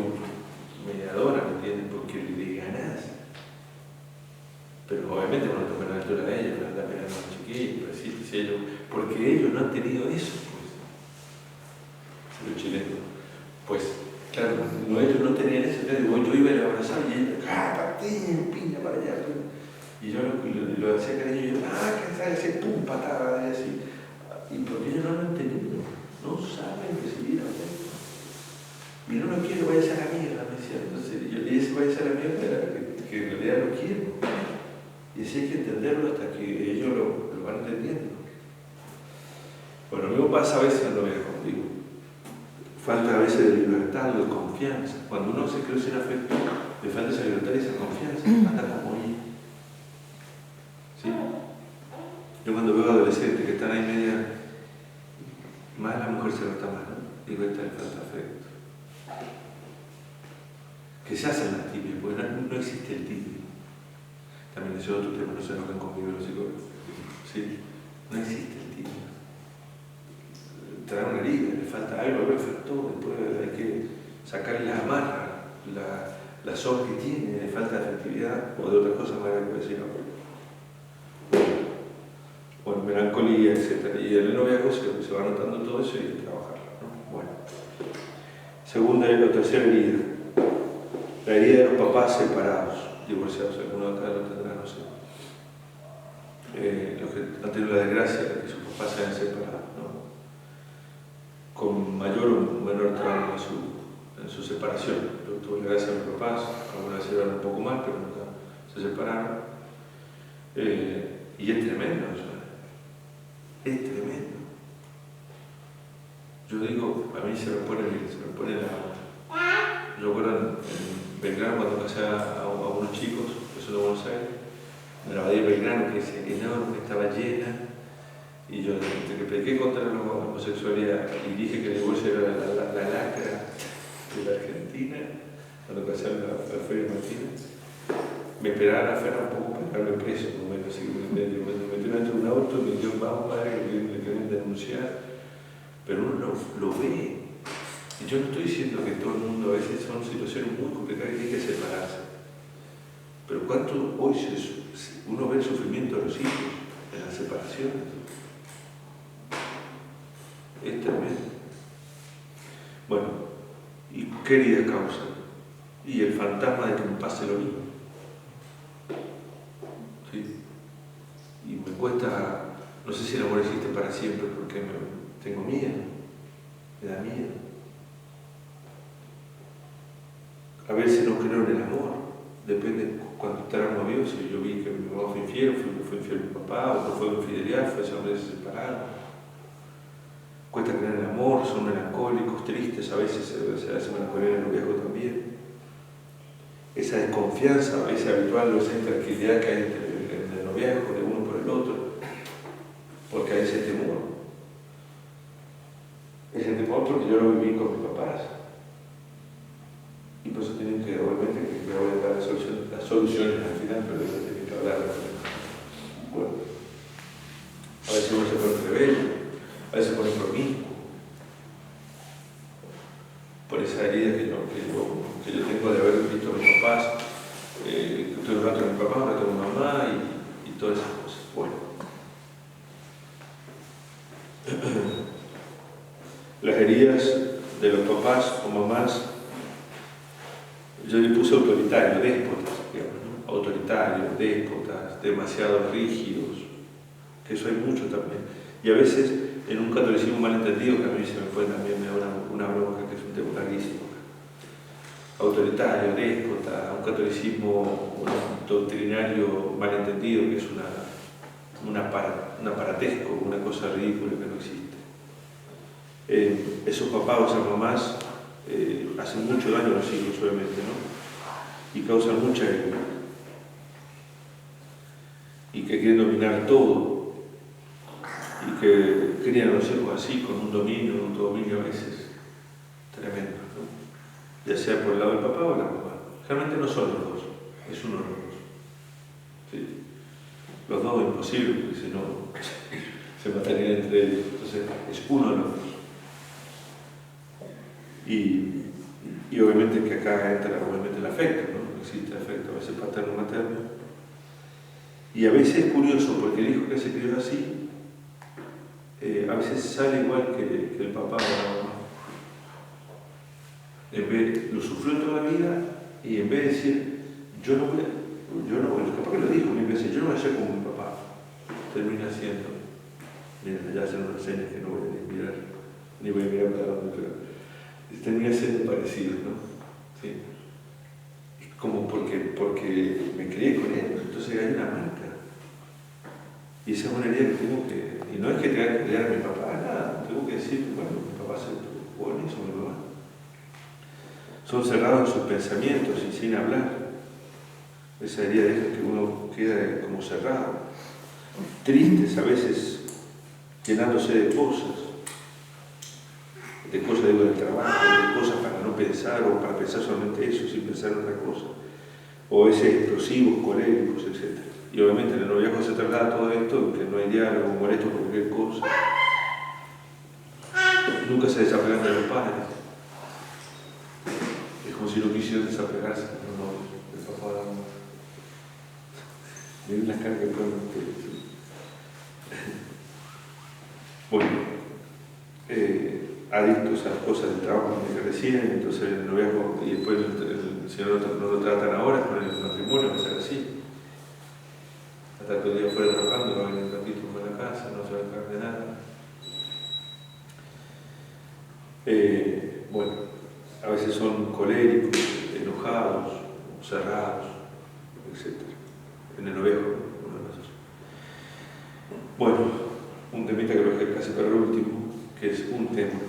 me adoran, ¿me entienden? Porque le ganás. Pero obviamente no toman la altura de ellos, no la pena a los chiquitos, porque ellos no han tenido eso, pues. Los chilenos. Pues, claro, ellos no tenían eso, entonces yo iba a la abrazar y ellos, patín, piña para allá. Y yo lo hacía cariño y yo, que sale ese pum, patada, y así. Y porque ellos no lo han tenido, no saben recibir afecto. Y no lo quiero, vaya a ser la mierda, me decía. Entonces, yo le dije, vaya a ser la mierda, que en realidad lo quiero. Y así hay que entenderlo hasta que ellos lo van entendiendo. Bueno, lo mismo pasa a veces en lo que contigo. Falta a veces de libertad o de confianza. Cuando uno se crece en afecto, le falta esa libertad y esa confianza. Anda como ir. ¿Sí? Yo cuando veo adolescentes que están ahí media, más la mujer se nota más, ¿no? Digo, esta le falta afecto. Que se hacen las tibias, porque no existe el tibio. También es otro tema, no se enojan conmigo los psicólogos. ¿Sí? No existe el tibio. Trae una herida, le falta algo, le faltó, después hay que sacarle la amarra, la soga que tiene, le falta de afectividad o de otras cosas más que decir ahora. Bueno, melancolía, etc. Y en el noviazgo se va notando todo eso y hay que trabajarlo, ¿no? Bueno. Segunda y la tercera herida. La herida de los papás separados, divorciados. Alguno de acá lo tendrá, no sé. Los que han tenido la desgracia de que sus papás se hayan separado, ¿no? Con mayor o menor trauma en su separación. Yo tuve la gracia de mis papás, algunas veces eran un poco más, pero nunca se separaron. Y es tremendo eso. Es tremendo. Yo digo, a mí se me pone la... Yo recuerdo en Belgrano cuando casé a unos chicos, que son de Buenos Aires, de la Abadía de Belgrano, que es enorme, estaba llena, y yo desde que prediqué contra la homosexualidad y dije que el divorcio era la lacra de la Argentina, cuando casé a Feria Martínez, me esperaban afuera un poco para darme preso, me metieron dentro de un auto y me dijeron, vamos padre, que le quieren denunciar, pero uno lo ve. Y yo no estoy diciendo que todo el mundo, a veces son situaciones muy complicadas y hay que separarse. Pero cuánto hoy uno ve el sufrimiento de los hijos en las separaciones. Es tremendo. Bueno, ¿y qué herida causa? Y el fantasma de que me pase lo mismo. ¿Sí? Y me cuesta, no sé si el amor existe para siempre porque tengo miedo, me da miedo. A veces no creo en el amor, depende cuando estábamos novios, si yo vi que mi mamá fue infiel, fue infiel mi papá, o no fue infidelidad, fue ese hombre se separaron. Cuesta creer en el amor, son melancólicos, tristes, a veces se hace melancolía en el noviazgo también. Esa desconfianza, a veces habitual, o esa intranquilidad que hay en el noviazgo de uno por el otro, porque hay ese temor. Ese temor porque yo lo viví con mis papás. Y por eso tienen que, obviamente, que voy a dar las soluciones al final, pero eso tienen que hablar. Bueno, a veces uno se pone rebelde, a veces por esa herida que yo tengo de haber visto a mis papás, que estoy un rato con mi papá, un rato con mi mamá y todas esas cosas. Bueno. Las heridas de los papás o mamás, yo le puse autoritario, déspotas, digamos, ¿no? Autoritarios, déspotas, demasiado rígidos, que eso hay mucho también. Y a veces en un catolicismo malentendido, que a mí se me fue también una bronca, que es un tema larguísimo. Autoritario, déspota, un catolicismo doctrinario malentendido, que es un aparatesco, una cosa ridícula que no existe. Esos papás o esas mamás hacen mucho daño a los hijos, obviamente, ¿no? Y causan mucha herida. Y que quieren dominar todo. Y que crían a los hijos así, con un dominio, un autodominio a veces tremendo, ¿no? Ya sea por el lado del papá o la mamá. Realmente no son los dos, es uno de los dos. ¿Sí? Los dos es imposible, porque si no se matarían entre ellos. Entonces es uno de los dos. Y obviamente que acá entra obviamente el afecto, ¿no? No existe afecto, a veces paterno-materno. Y a veces es curioso, porque el hijo que se crió así, a veces sale igual que el papá o la mamá. En vez, lo sufrió toda la vida, y en vez de decir, capaz que lo dijo mil veces, yo no voy a ser como mi papá, termina siendo, miren, ya hacen unas señas que no voy a mirar, ni voy a mirar para dónde, pero termina siendo parecido, ¿no? ¿Sí? Es como porque me crié con él, entonces hay una marca. Y esa es una herida que tengo que, y no es que tenga que crear a mi papá, nada, tengo que decir, bueno, mi papá se pone eso, mi mamá. Son cerrados en sus pensamientos y sin hablar. Esa herida deja que uno queda como cerrado, tristes a veces, llenándose de cosas digo, del trabajo, de cosas para no pensar o para pensar solamente eso sin pensar en otra cosa, o ese explosivos, coléricos, etc. Y obviamente en el noviazgo se traslada todo esto, que no hay diálogo, molesto por cualquier cosa. Nunca se desapegan de los padres. Es como si no quisieran desapegarse de los novios, del papá o de la mamá. Miren las caras que ponen ustedes. Bueno. Adictos a las cosas del trabajo que reciben, entonces el noviazgo, y después el Señor no lo tratan ahora con el matrimonio, va a ser así. Hasta todo el día fuera trabajando, va a venir un ratito en la casa, no se va a encargar de nada. Bueno, a veces son coléricos, enojados, cerrados, etc. En el noviazgo, uno de esos. Bueno, un temita que lo dejé casi para el último, que es un tema.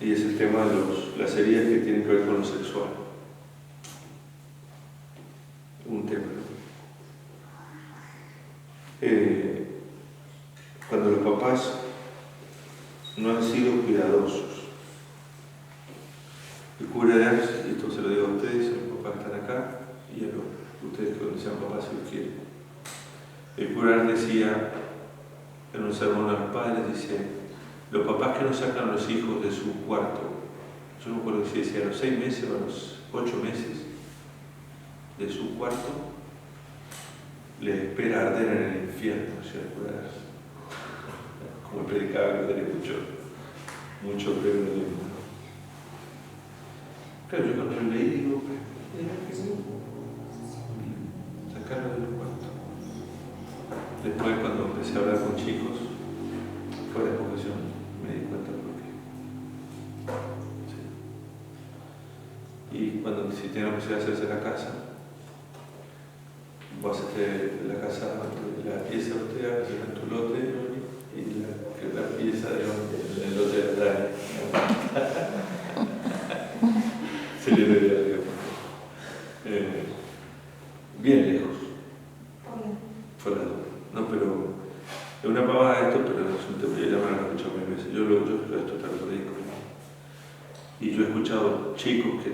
Y es el tema de las heridas que tienen que ver con lo sexual. Un tema. Cuando los papás no han sido cuidadosos. El cura de Ars, y esto se lo digo a ustedes, a los papás que están acá, y a ustedes que cuando sean papás si lo quieren. El cura de Ars decía, en un sermón a los padres, dice, los papás que no sacan a los hijos de su cuarto, yo no me acuerdo si decía a los 6 meses o a los 8 meses de su cuarto, les espera arder en el infierno, señor cura. Como predicaba que tenía mucho pelo en el mundo. Claro, yo cuando lo leí digo, sacarlo del cuarto. Después cuando empecé a hablar con chicos, fuera de confesión, me di cuenta por qué. Sí. Y cuando si tiene la posibilidad de hacerse la casa, vas a hacer la casa, la pieza de usted, hacer en tu lote, y la pieza en el lote de la Dani. Sería la idea, digamos. Bien lejos. Fuera. No, pero es una pavada esto, pero es un tema, ya me lo han escuchado mil veces. Yo esto te lo digo. Y yo he escuchado chicos que,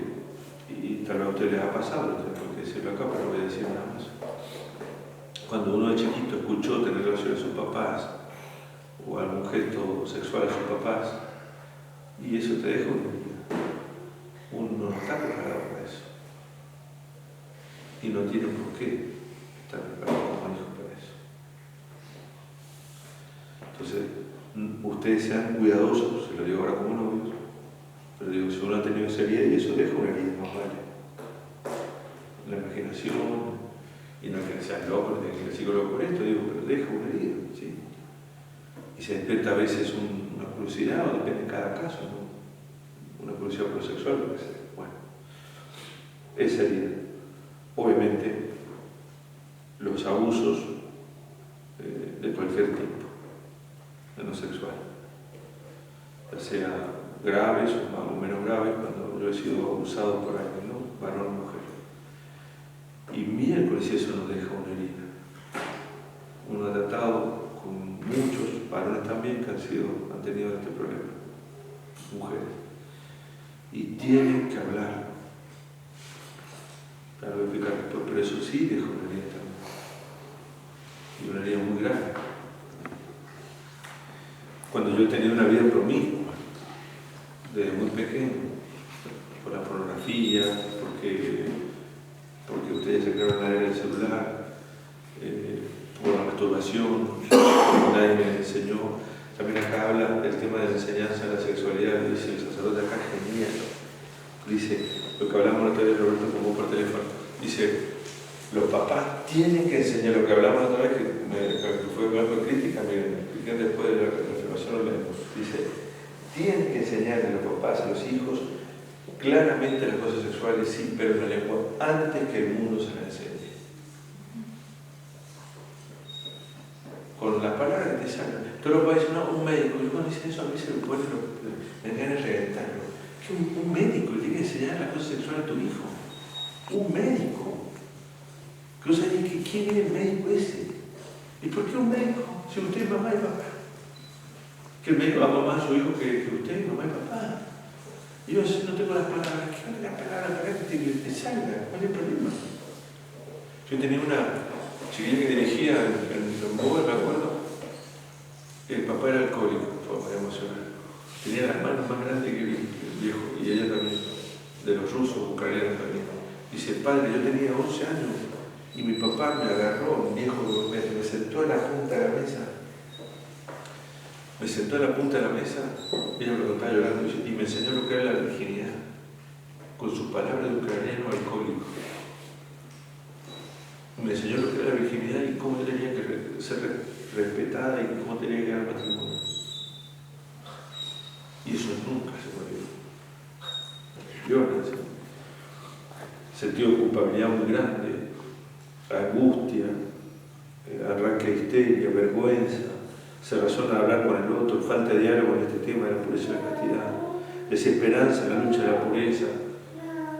y tal vez a ustedes les ha pasado, no tengo que decirlo acá, pero voy a decir nada más. Cuando uno de chiquito escuchó tener relaciones a sus papás, o algún gesto sexual a sus papás, y eso te deja una herida. uno no está preparado para eso. Y no tiene por qué estar preparado como hijo para eso. Entonces, ustedes sean cuidadosos, se lo digo ahora como novios, pero digo, si uno ha tenido esa herida, y eso deja una herida, más vale. La imaginación, y no es que sean locos, no tienen que ir al psicólogo por esto, digo, pero deja una herida, ¿sí? Y se despierta a veces una curiosidad, o depende de cada caso, ¿no? Una curiosidad por lo sexual, lo que sea. Bueno, esa herida. Obviamente, los abusos de cualquier tipo, de lo sexual, ya sea graves o más o menos graves, cuando yo he sido abusado por alguien, ¿no? Varón o mujer. Y miércoles eso nos deja una herida. Uno ha tratado con muchos varones también que han tenido este problema, mujeres, y tienen que hablar. Claro, voy a explicar después, pero eso sí deja una herida también. Y una herida muy grave. Cuando yo he tenido una vida promiscua, desde muy pequeño, por la pornografía, porque ustedes se crearon la era del celular, por la masturbación, nadie me enseñó. También acá habla del tema de la enseñanza de la sexualidad, dice el sacerdote acá, genial. Dice, lo que hablamos la otra vez, Roberto, como por teléfono, dice, los papás tienen que enseñar lo que hablamos la otra vez, que fue algo de crítica, que después de la reformación lo leemos. Dice, tienen que enseñar a los papás, a los hijos, claramente las cosas sexuales, sí, pero en la lengua, antes que el mundo se las enseñe. Con las palabras que te salen. Todos los países, no, un médico, y cuando dicen eso a mí se me pone, me ganas de reventarlo. Que un médico le tiene que enseñar las cosas sexuales a tu hijo. Un médico. Que vos sabés que quién es el médico ese. ¿Y por qué un médico? Si usted es mamá y papá. Que el médico ama más a su hijo que usted, mamá y papá. Y yo no tengo las palabras, ¿qué vale las palabras para que te salga? ¿Cuál es el problema? Yo tenía una chiquilla que dirigía en Boga, me acuerdo. El papá era alcohólico, fue muy emocionante. Tenía las manos más grandes que el viejo, y ella también, de los rusos, ucranianos también. Dice, padre, yo tenía 11 años y mi papá me agarró, mi viejo me sentó en la punta de la mesa. Me sentó en la punta de la mesa, ella me estaba llorando, y me enseñó lo que era la virginidad, con sus palabras de ucraniano alcohólico. Me enseñó lo que era la virginidad y cómo tenía que ser respetada y cómo tenía que dar matrimonio. Y eso nunca se me olvidó. Violencia, sentido de culpabilidad muy grande, angustia, arranque de histeria, vergüenza, cerrazón al hablar con el otro, falta de diálogo en este tema de la pureza y la castidad, desesperanza en la lucha de la pureza.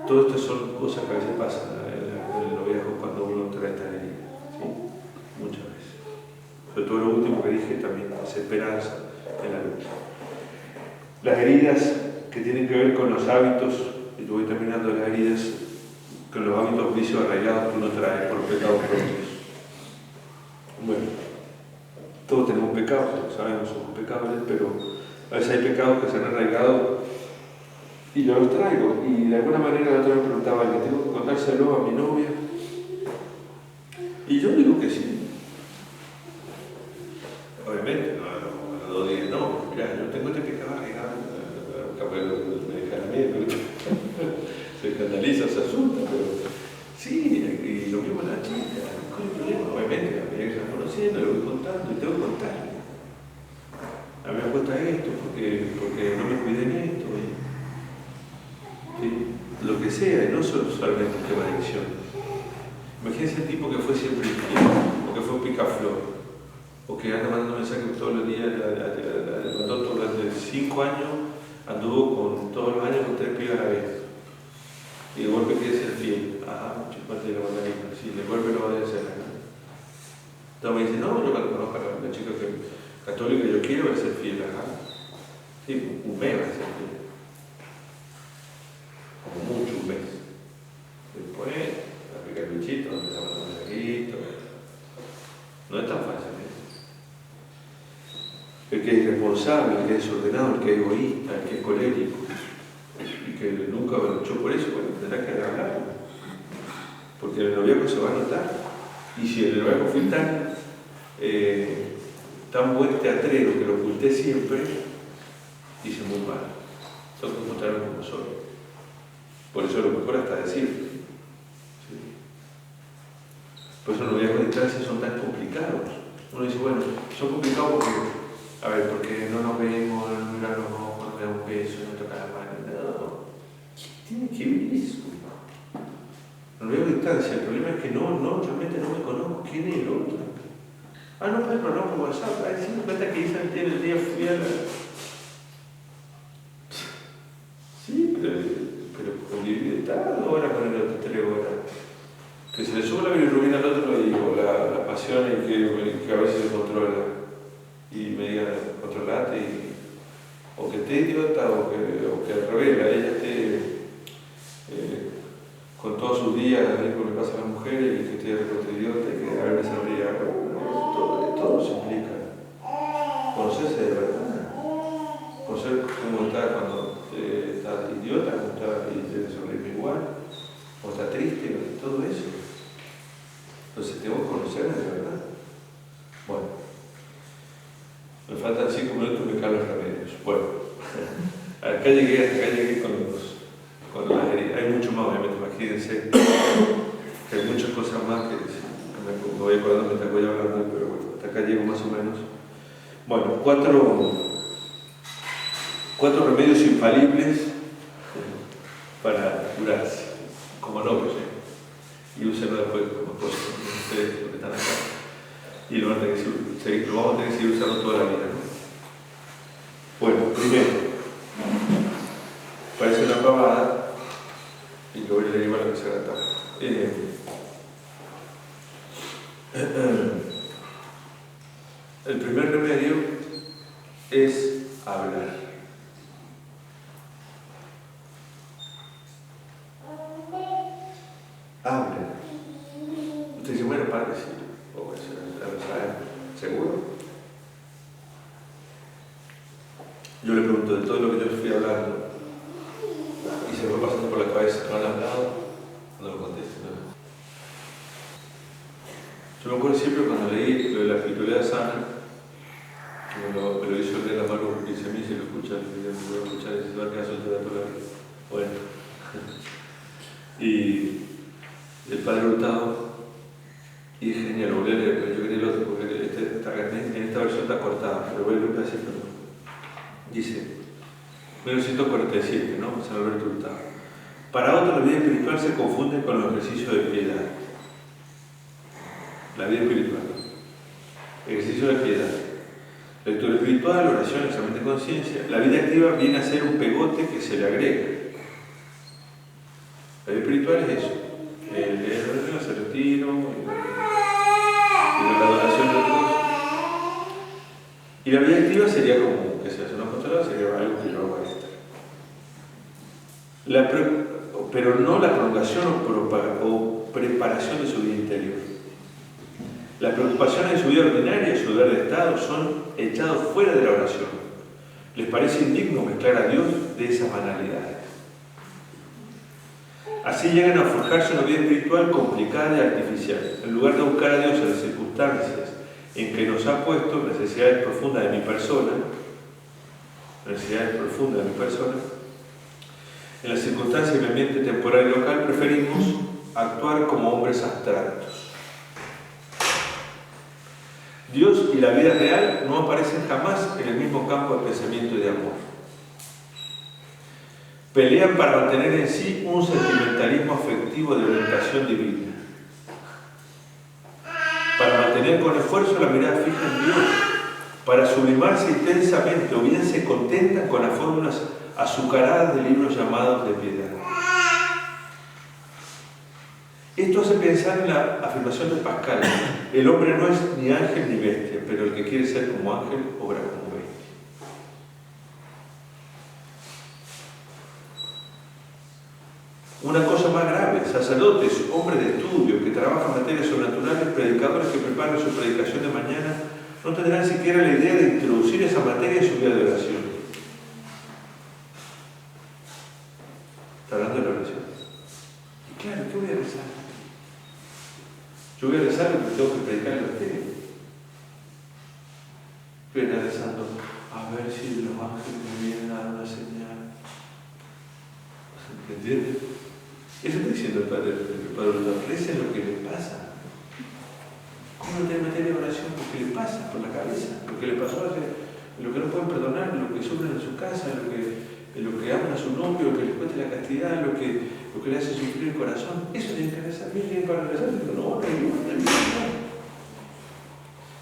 Todas estas son cosas que a veces pasan en los viejos cuando uno trae esta herida, ¿sí? Muchas veces. Sobre todo lo último que dije también, desesperanza en la lucha. Las heridas que tienen que ver con los hábitos, y yo voy terminando las heridas, con los hábitos vicios arraigados que uno trae por pecados propios. Bueno, todos tenemos pecados, sabemos, somos pecables, pero a veces hay pecados que se han arraigado y yo los traigo. Y de alguna manera la otra vez preguntaba, ¿le tengo que contárselo a mi novia? Y yo digo que sí. Obviamente, no lo digo, no, mira, yo tengo este pecado arraigado, capaz me deja la mía, pero se escandaliza, se asusta, pero sí, y lo mismo la chica, ¿cuál es el problema? Obviamente, a medida que se va conociendo, lo voy contando y tengo que contarle. A mí me cuesta esto, porque no me cuidé en esto, ¿sí? Lo que sea, y no solamente un tema de adicción. Imagínense el tipo que fue siempre infiel, o que fue picaflor, o que anda mandando mensajes todos los días, mandó durante 5 años, anduvo con todos los años con 3 pibas a la vez. Y de golpe quiere ser fiel. Muchas partes de la mandarina, sí, de golpe lo va a hacer. Entonces me dice, no, yo cuando conozco a la chica católica, yo quiero ser fiel acá. Sí, un mes va a ser fiel. Como mucho, un mes. Después, aplicar el bichito, empezamos a tomar mensajitos. No es tan fácil, ¿eh? El que es irresponsable, el que es desordenado, el que es egoísta, el que es colérico. que nunca luchó por eso, bueno, tendrá que hablarlo. Porque el noviazgo se va a notar. Y si el noviazgo fue tan buen teatrero que lo oculté siempre, hice muy mal. Tengo que mostrarme como soy. Por eso lo mejor hasta decir. ¿Sí? Por eso los noviazgos de distancia son tan complicados. Uno dice, bueno, son complicados porque, a ver, porque no nos vemos, no miran los ojos, no me da un beso, no me toca la mano. No. ¿Qué tiene que ver eso? No veo distancia, el problema es que realmente no me conozco quién es el otro. Ah, no, pero no por WhatsApp, sí me cuenta que hice el día fui a la... Sí, pero convivir de tal hora con el otro, 3 horas. Que se le sube la bilirrubina al otro y digo, la pasión y que a veces se controla. Y me diga, controlate, o que esté idiota o que revela, ella esté... con todos sus días, lo que pasa a las mujeres, y que esté recontra idiota y que a veces se ría. Todo se implica. Conocerse de verdad. Conocer cómo está cuando está idiota, cómo está y te sonríe igual, o está triste, todo eso. Entonces tengo que conocerme de verdad. Bueno, me faltan 5 minutos y me caen los remedios. Bueno, acá llegué con las heridas. Hay mucho más, obviamente, imagínense que hay muchas cosas más que me voy acordando mientras voy hablando, pero bueno, hasta acá llego más o menos. Bueno, 4 remedios infalibles para curarse, como novios, y úsenlo después como esposos, ustedes que están acá, y lo vamos a tener que seguir usando toda la vida, ¿no? Bueno, primero, parece una pavada, y lo voy a leer igual a lo que se trata. El primer remedio es hablar. Habla. Usted dice, bueno, padre, sí. O eso, ya lo saben. ¿Seguro? Yo le pregunto de todo lo que yo fui hablando y se me fue pasando por la cabeza, ¿no han hablado? No lo contesto, ¿no? Yo me acuerdo siempre cuando leí lo de la espiritualidad sana, me lo hizo el de la mano, porque dice a mí, si lo escuchan, lo voy a escuchar y se va a quedar soltera toda la vida. Bueno. Y el padre Hurtado, y es genial, lo volví a leer, pero yo quería el otro, porque en esta versión está cortada, pero voy a leer un pedacito. Dice, 1947, ¿no? San Alberto Hurtado. Para otros la vida espiritual se confunde con los ejercicios de piedad. La vida espiritual. Ejercicio de piedad. Lectura espiritual, oración, examen de conciencia. La vida activa viene a ser un pegote que se le agrega. La vida espiritual es eso. El oración, el retiro, la adoración de Dios. Y la vida activa sería como que se hace una apostolado, sería algo que yo hago extra. Pero no la prolongación o preparación de su vida interior. Las preocupaciones de su vida ordinaria y su deber de Estado son echados fuera de la oración. Les parece indigno mezclar a Dios de esas banalidades. Así llegan a forjarse una vida espiritual complicada y artificial. En lugar de buscar a Dios en las circunstancias en que nos ha puesto necesidades profundas de mi persona, en las circunstancias de mi ambiente temporal y local, preferimos actuar como hombres abstractos. Dios y la vida real no aparecen jamás en el mismo campo de pensamiento y de amor. Pelean para mantener en sí un sentimentalismo afectivo de orientación divina. Para mantener con esfuerzo la mirada fija en Dios. Para sublimarse intensamente, o bien se contentan con las fórmulas azucaradas de libros llamados de piedad. Esto hace pensar en la afirmación de Pascal: el hombre no es ni ángel ni bestia, pero el que quiere ser como ángel, obra como bestia. Una cosa más grave: sacerdotes, hombres de estudio que trabajan materias sobrenaturales, predicadores que preparan su predicación de mañana, no tendrán siquiera la idea de introducir esa materia en su vida de oración. Está hablando de la oración. Y claro, ¿qué voy a rezar? Yo voy a rezar lo que tengo que predicar en la tele. Voy a estar rezando, a ver si los ángeles me vienen a dar una señal. ¿Entiendes? Eso está diciendo el Padre Hurtado. Recen lo que le pasa. ¿Cómo no te meter en oración? Lo que le pasa por la cabeza, lo que le pasó lo que no pueden perdonar, lo que sufren en su casa, lo que aman a su novio, lo que les cuesta la castidad, lo que le hace sufrir el corazón. Eso tiene que rezar. Bien para rezar, pero no,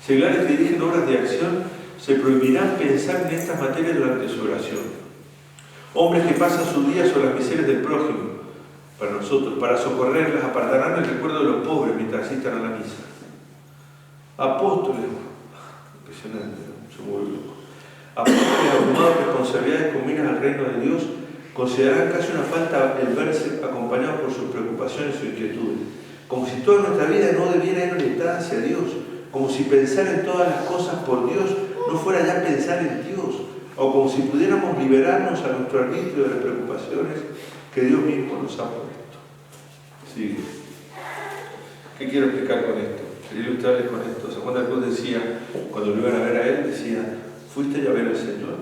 seglares que dirigen obras de acción se prohibirán pensar en estas materias durante su oración. Hombres que pasan sus días sobre las miserias del prójimo, para nosotros, para socorrerlas, apartarán el recuerdo de los pobres mientras asistan a la misa. Apóstoles, impresionante, ¿no? Son muy locos. Apóstoles abrumados de responsabilidades comunes al reino de Dios, considerarán casi una falta el verse acompañados por sus preocupaciones o inquietudes, como si toda nuestra vida no debiera ir orientada hacia Dios, como si pensar en todas las cosas por Dios no fuera ya pensar en Dios, o como si pudiéramos liberarnos a nuestro arbitrio de las preocupaciones que Dios mismo nos ha puesto. Sí. ¿Qué quiero explicar con esto? Quería ilustrarles con esto. San Juan de la Cruz decía, cuando lo iban a ver a él, decía, ¿fuiste ya a ver al Señor?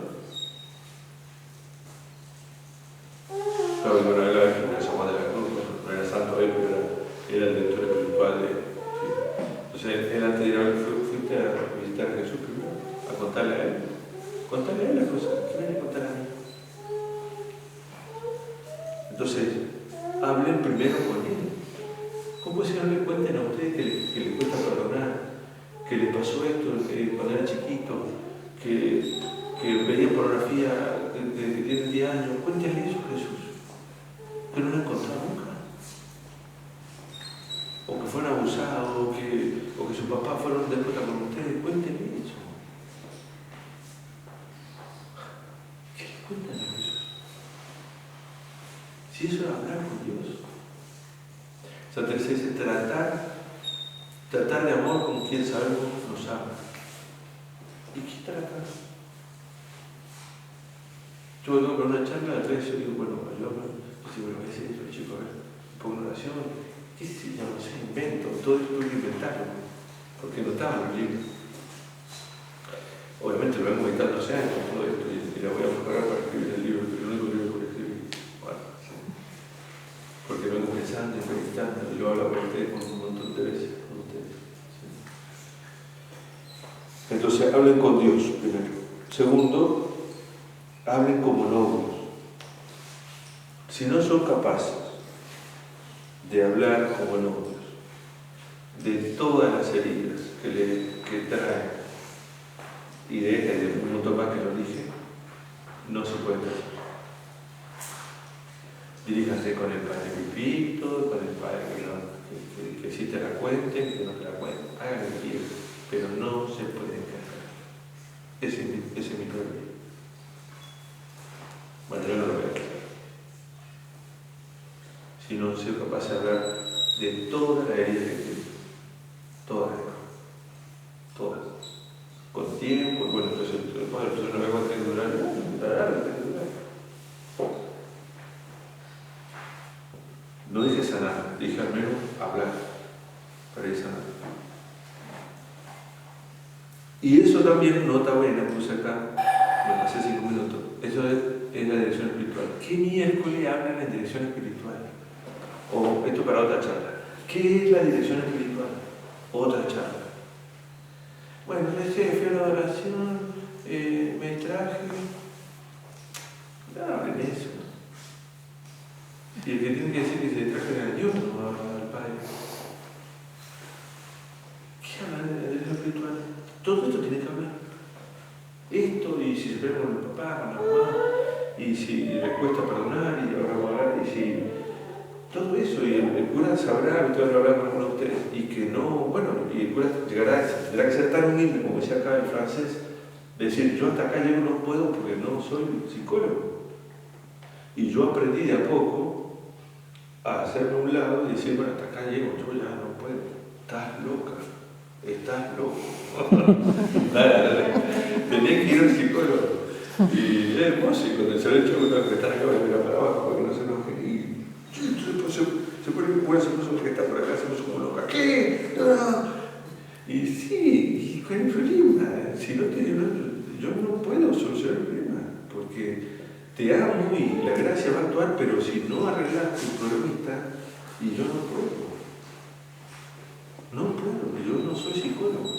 Claro, iban a ver a él porque San Juan de la Cruz no era santo él, pero era el director espiritual de... Sí. Entonces, él antes de ir a ver, fuiste a visitar a Jesús primero, a contarle a él. Contarle a él las cosas, ¿qué viene a contar a mí? Entonces, hablen primero con él. ¿Cómo si no le cuenten a ustedes que le cuesta perdonar? Que le pasó esto cuando era chiquito, que veía pornografía desde que tiene 10 años. Cuéntenle eso a Jesús. Que no lo han contado nunca. O que fueron abusados, o que sus papás fueron después con ustedes. Cuéntenle eso. ¿Qué le cuentan a Jesús? Si eso es hablar con Dios. Santa Teresa dice tratar de amor con quien sabemos nos ama. ¿Y qué tratar? Yo vengo con una charla de tres, yo digo, bueno, ayúdame. Si me parece eso, chico, a ver, pongo una oración, qué sé yo, no sé, invento, todo esto hay que inventarlo, porque no estaba en el libro. Obviamente lo vengo meditando hace años, todo esto, y la voy a preparar para escribir el libro, pero no es el libro que voy a escribir. Bueno, sí. Porque vengo pensando y meditando, y lo hablo con ustedes un montón de veces con ustedes. ¿Sí? Entonces, hablen con Dios primero. Segundo, hablen como novios. Si no son capaces de hablar como novios, de todas las heridas que traen, y de un montón más que lo dije, no se puede hacer. Diríjanse con el Padre Pipito, con el Padre que sí te la cuenten, que no te la cuenten, hagan lo que quieran, pero no se pueden casar. Ese es mi problema. Bueno, yo no lo voy a hacer. Si no soy capaz de hablar de toda la herida que tengo, todas, con tiempo, bueno, entonces no me aguanté que durar. No dije sanar, dije al menos hablar para ir sanar. Y eso también, nota buena, puse acá, me pasé 5 minutos, eso es la dirección espiritual. ¿Qué miércoles hablan en dirección espiritual? O esto para otra charla. ¿Qué es la dirección espiritual? Otra charla. Bueno, fui a la oración, me traje. No hablen de eso. Y el que tiene que decir que se traje era Dios, no al Padre. ¿Qué hablan de la dirección espiritual? Todo esto tiene que hablar. Esto, y si se pelea con el papá, con la mamá, y si le cuesta perdonar, y ahora y si. Todo eso, y el cura sabrá, usted va a hablar con uno de ustedes, y que no, bueno, y el cura tendrá que ser tan humilde, como decía acá en francés, decir, yo hasta acá llego no puedo porque no soy psicólogo. Y yo aprendí de a poco a hacerme a un lado y decir, bueno, hasta acá llego, yo ya no puedo. Estás loca, estás loco. Dale. Tenía que ir al psicólogo. Y es hermoso, y cuando se lo he hecho, uno que estar acá, voy a mirar para abajo, porque no se enoje. te amo y la gracia va a actuar, pero si no arreglas tu problemita, y yo no puedo. No puedo, yo no soy psicólogo.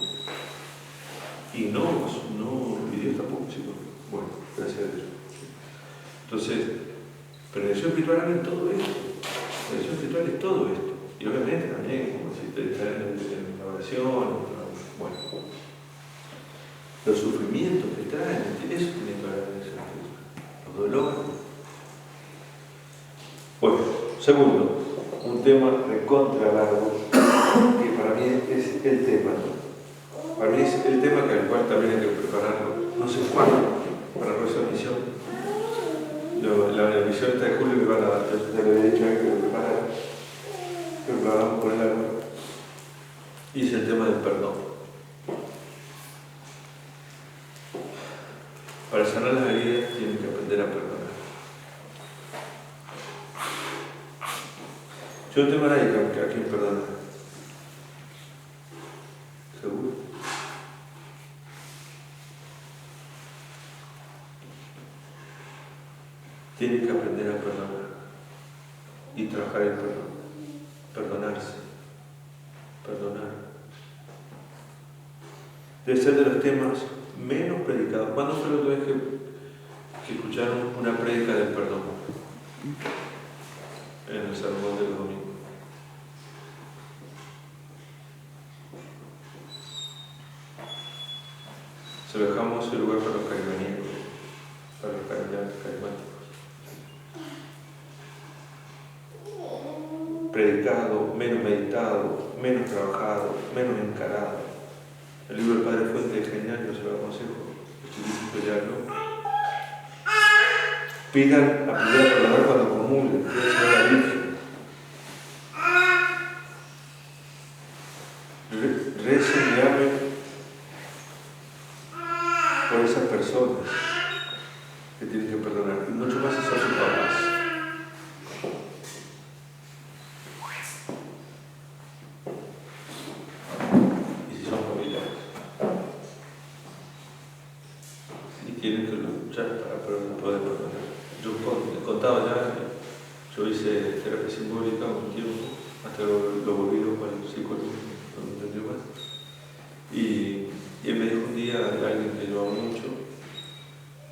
Y Dios tampoco es psicólogo. Bueno, gracias a Dios. Entonces, prevención espiritual es todo esto. Prevención espiritual es todo esto. Y obviamente también, como si te están en la oración, bueno, los sufrimientos que traen, eso tiene que ver con eso. Los dolores. Bueno, segundo, un tema recontra largo, que para mí es el tema. Para mí es el tema que al cual también hay que prepararlo. No sé cuándo, para nuestra misión. La misión esta de julio me van a dar, ya le había dicho a él que lo preparara. Pero lo hablamos con él ahora. Y es el tema del perdón. Para sanar las heridas tienen que aprender a perdonar. Yo no tengo a nadie a quien perdonar. ¿Seguro? Tienen que aprender a perdonar y trabajar el perdón. Perdonarse. Perdonar. Debe ser de los temas menos predicados. ¿Cuándo fue la última vez que escucharon una prédica del perdón? En el sermón de los domingos. Se lo dejamos el lugar para los carismáticos, para los carismáticos. Predicado, menos meditado, menos trabajado, menos encarado. El libro del Padre Fuente es genial, yo se lo aconsejo. Estoy ya, ¿no? Pidan aprender a perdonar cuando comulguen, pidan a la Virgen. Recen y amen por esas personas que tienen que perdonar, y mucho más si son sus papás. Y si son familiares. Y tienen que luchar para poder perdonar. Yo contaba ya, yo hice terapia simbólica un tiempo, hasta lo volví con el psicólogo, no me entendió más. Y él me dijo un día, alguien que yo amo mucho,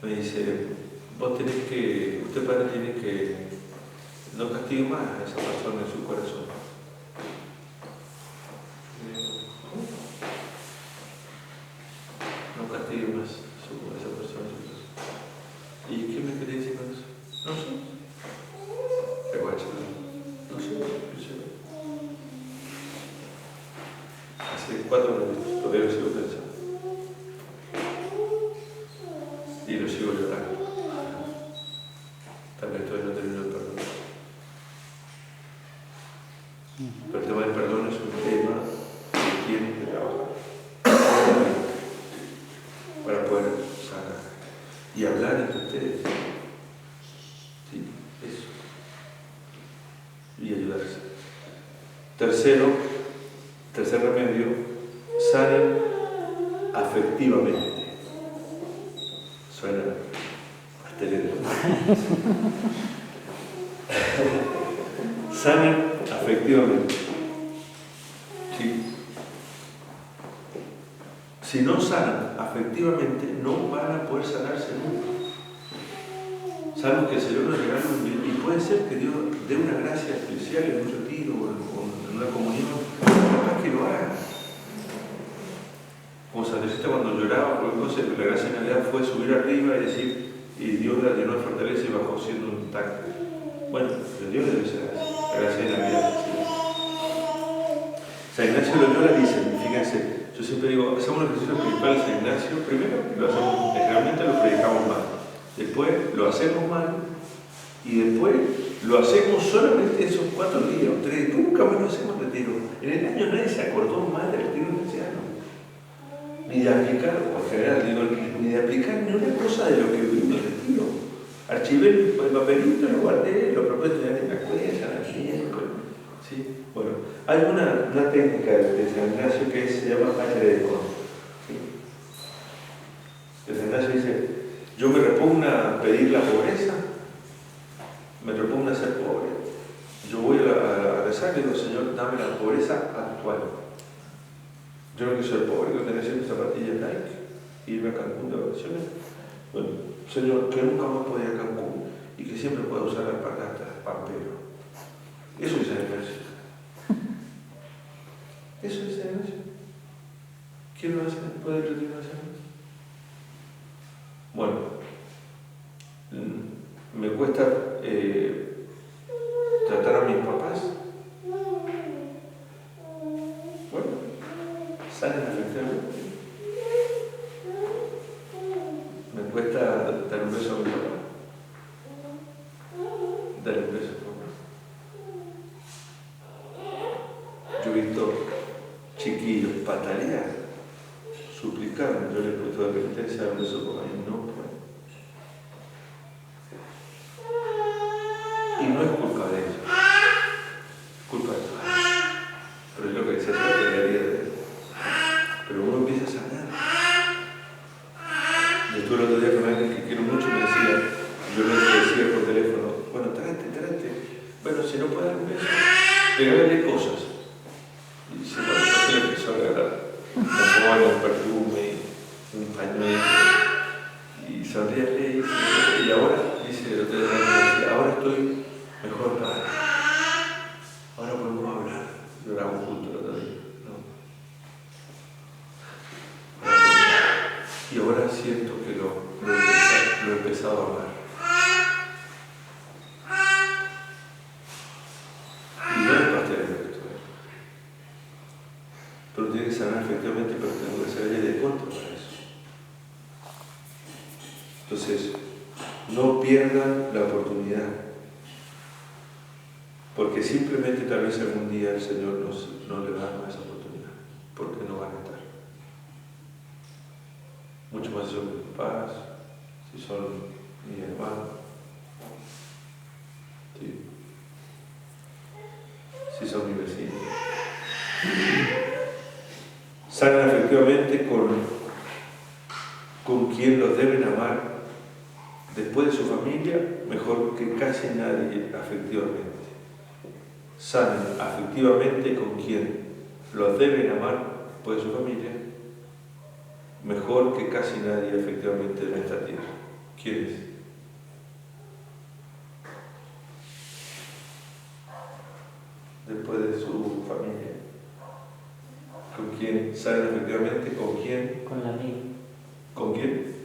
me dice, usted padre tiene que no castigue más a esa persona en su corazón. No castigue más a esa persona en su corazón. ¿Y qué me quería decir con eso? No sé. No sé. Hace 4 años todavía lo sigo pensando. Y lo sigo llorando. Tal vez todavía no termino el perdón. Pero el tema del perdón es un tema que tiene que trabajar para poder sanar y hablar entre ustedes. Sí, eso. Y ayudarse. Tercer remedio, sanen afectivamente. Suena pastelero. Sanen afectivamente. ¿Sí? Si no sanan afectivamente, no van a poder sanarse nunca. Salvo que el Señor nos regale un bien, y puede ser que Dios dé una gracia especial en un retiro o en una comunión, capaz que lo haga. Como San José cuando lloraba, por cosa, la gracia de Navidad fue subir arriba y decir, y Dios la llenó de fortaleza y bajó siendo un tanque. Bueno, pero Dios le dio esa gracia de Navidad. ¿Sí? San Ignacio de Loyola dice, fíjense, yo siempre digo, hacemos un ejercicio espiritual de San Ignacio, primero lo hacemos, generalmente lo predicamos mal, después lo hacemos mal, y después lo hacemos solamente esos 4 días o 3, nunca más lo hacemos retiro. En el año nadie se acordó más del retiro ignaciano, ni de aplicar, en general digo, ni de aplicar ni una cosa de lo que vino el retiro. Archivé el papelito, lo guardé, lo propuse tener en la cuenta, en la miércoles. ¿Sí? Bueno, hay una técnica de San Ignacio que se llama aire de con. ¿Sí? San Ignacio dice, yo me repugna a pedir la pobreza, tengo, Señor, dame la pobreza actual. Yo no quiero ser pobre, que tener siempre zapatillas Nike y irme a Cancún de vacaciones. Bueno, Señor, que nunca más pueda ir a Cancún y que siempre pueda usar la alpargata Pampero. Eso es la gracia. Eso es la gracia. ¿Quién lo hace? ¿Puede retirar esa gracia? Bueno, me cuesta tratar a mis papás. Bueno, salen afectivamente. Me cuesta dar un beso a mi papá. Dar un beso a mi papá. Yo he visto chiquillos patalear, suplicar, yo le he puesto de penitencia a un beso por ahí, no puedo. Y no es culpa de ellos, culpa de ellos. Pero es lo que decía la teoría de él. Pero uno empieza a sanar. Yo estuve el otro día con alguien que quiero mucho y me decía, yo le decía por teléfono, bueno, tráete. Bueno, si no puede dar un beso, regálale cosas. Y dice, bueno, no se le empezó a regalar un jabón, un perfume, un pañuelo. Y sonríale y ahora, dice el otro día, decía, ahora estoy mejor padre. Ahora podemos hablar. Lloramos juntos el otro día. ¿No? Y ahora siento que lo he empezado a amar. Y no es pastel esto. Pero tiene que sanar efectivamente, pero tengo que salir de contra para eso. Entonces, no pierdan la oportunidad. Porque simplemente tal vez algún día el Señor no le va a dar más oportunidad. Porque no van a estar. Mucho más si son mis papás, si son mis hermanos. ¿Sí? Si son mis vecinos. Sanan efectivamente con quien los deben amar después de su familia, mejor que casi nadie afectivamente. Sanan afectivamente con quien los deben amar después de su familia, mejor que casi nadie efectivamente en esta tierra. ¿Quién es? Después de su familia. ¿Con quién? ¿Saben efectivamente con quién? Con el amigo. ¿Con quién?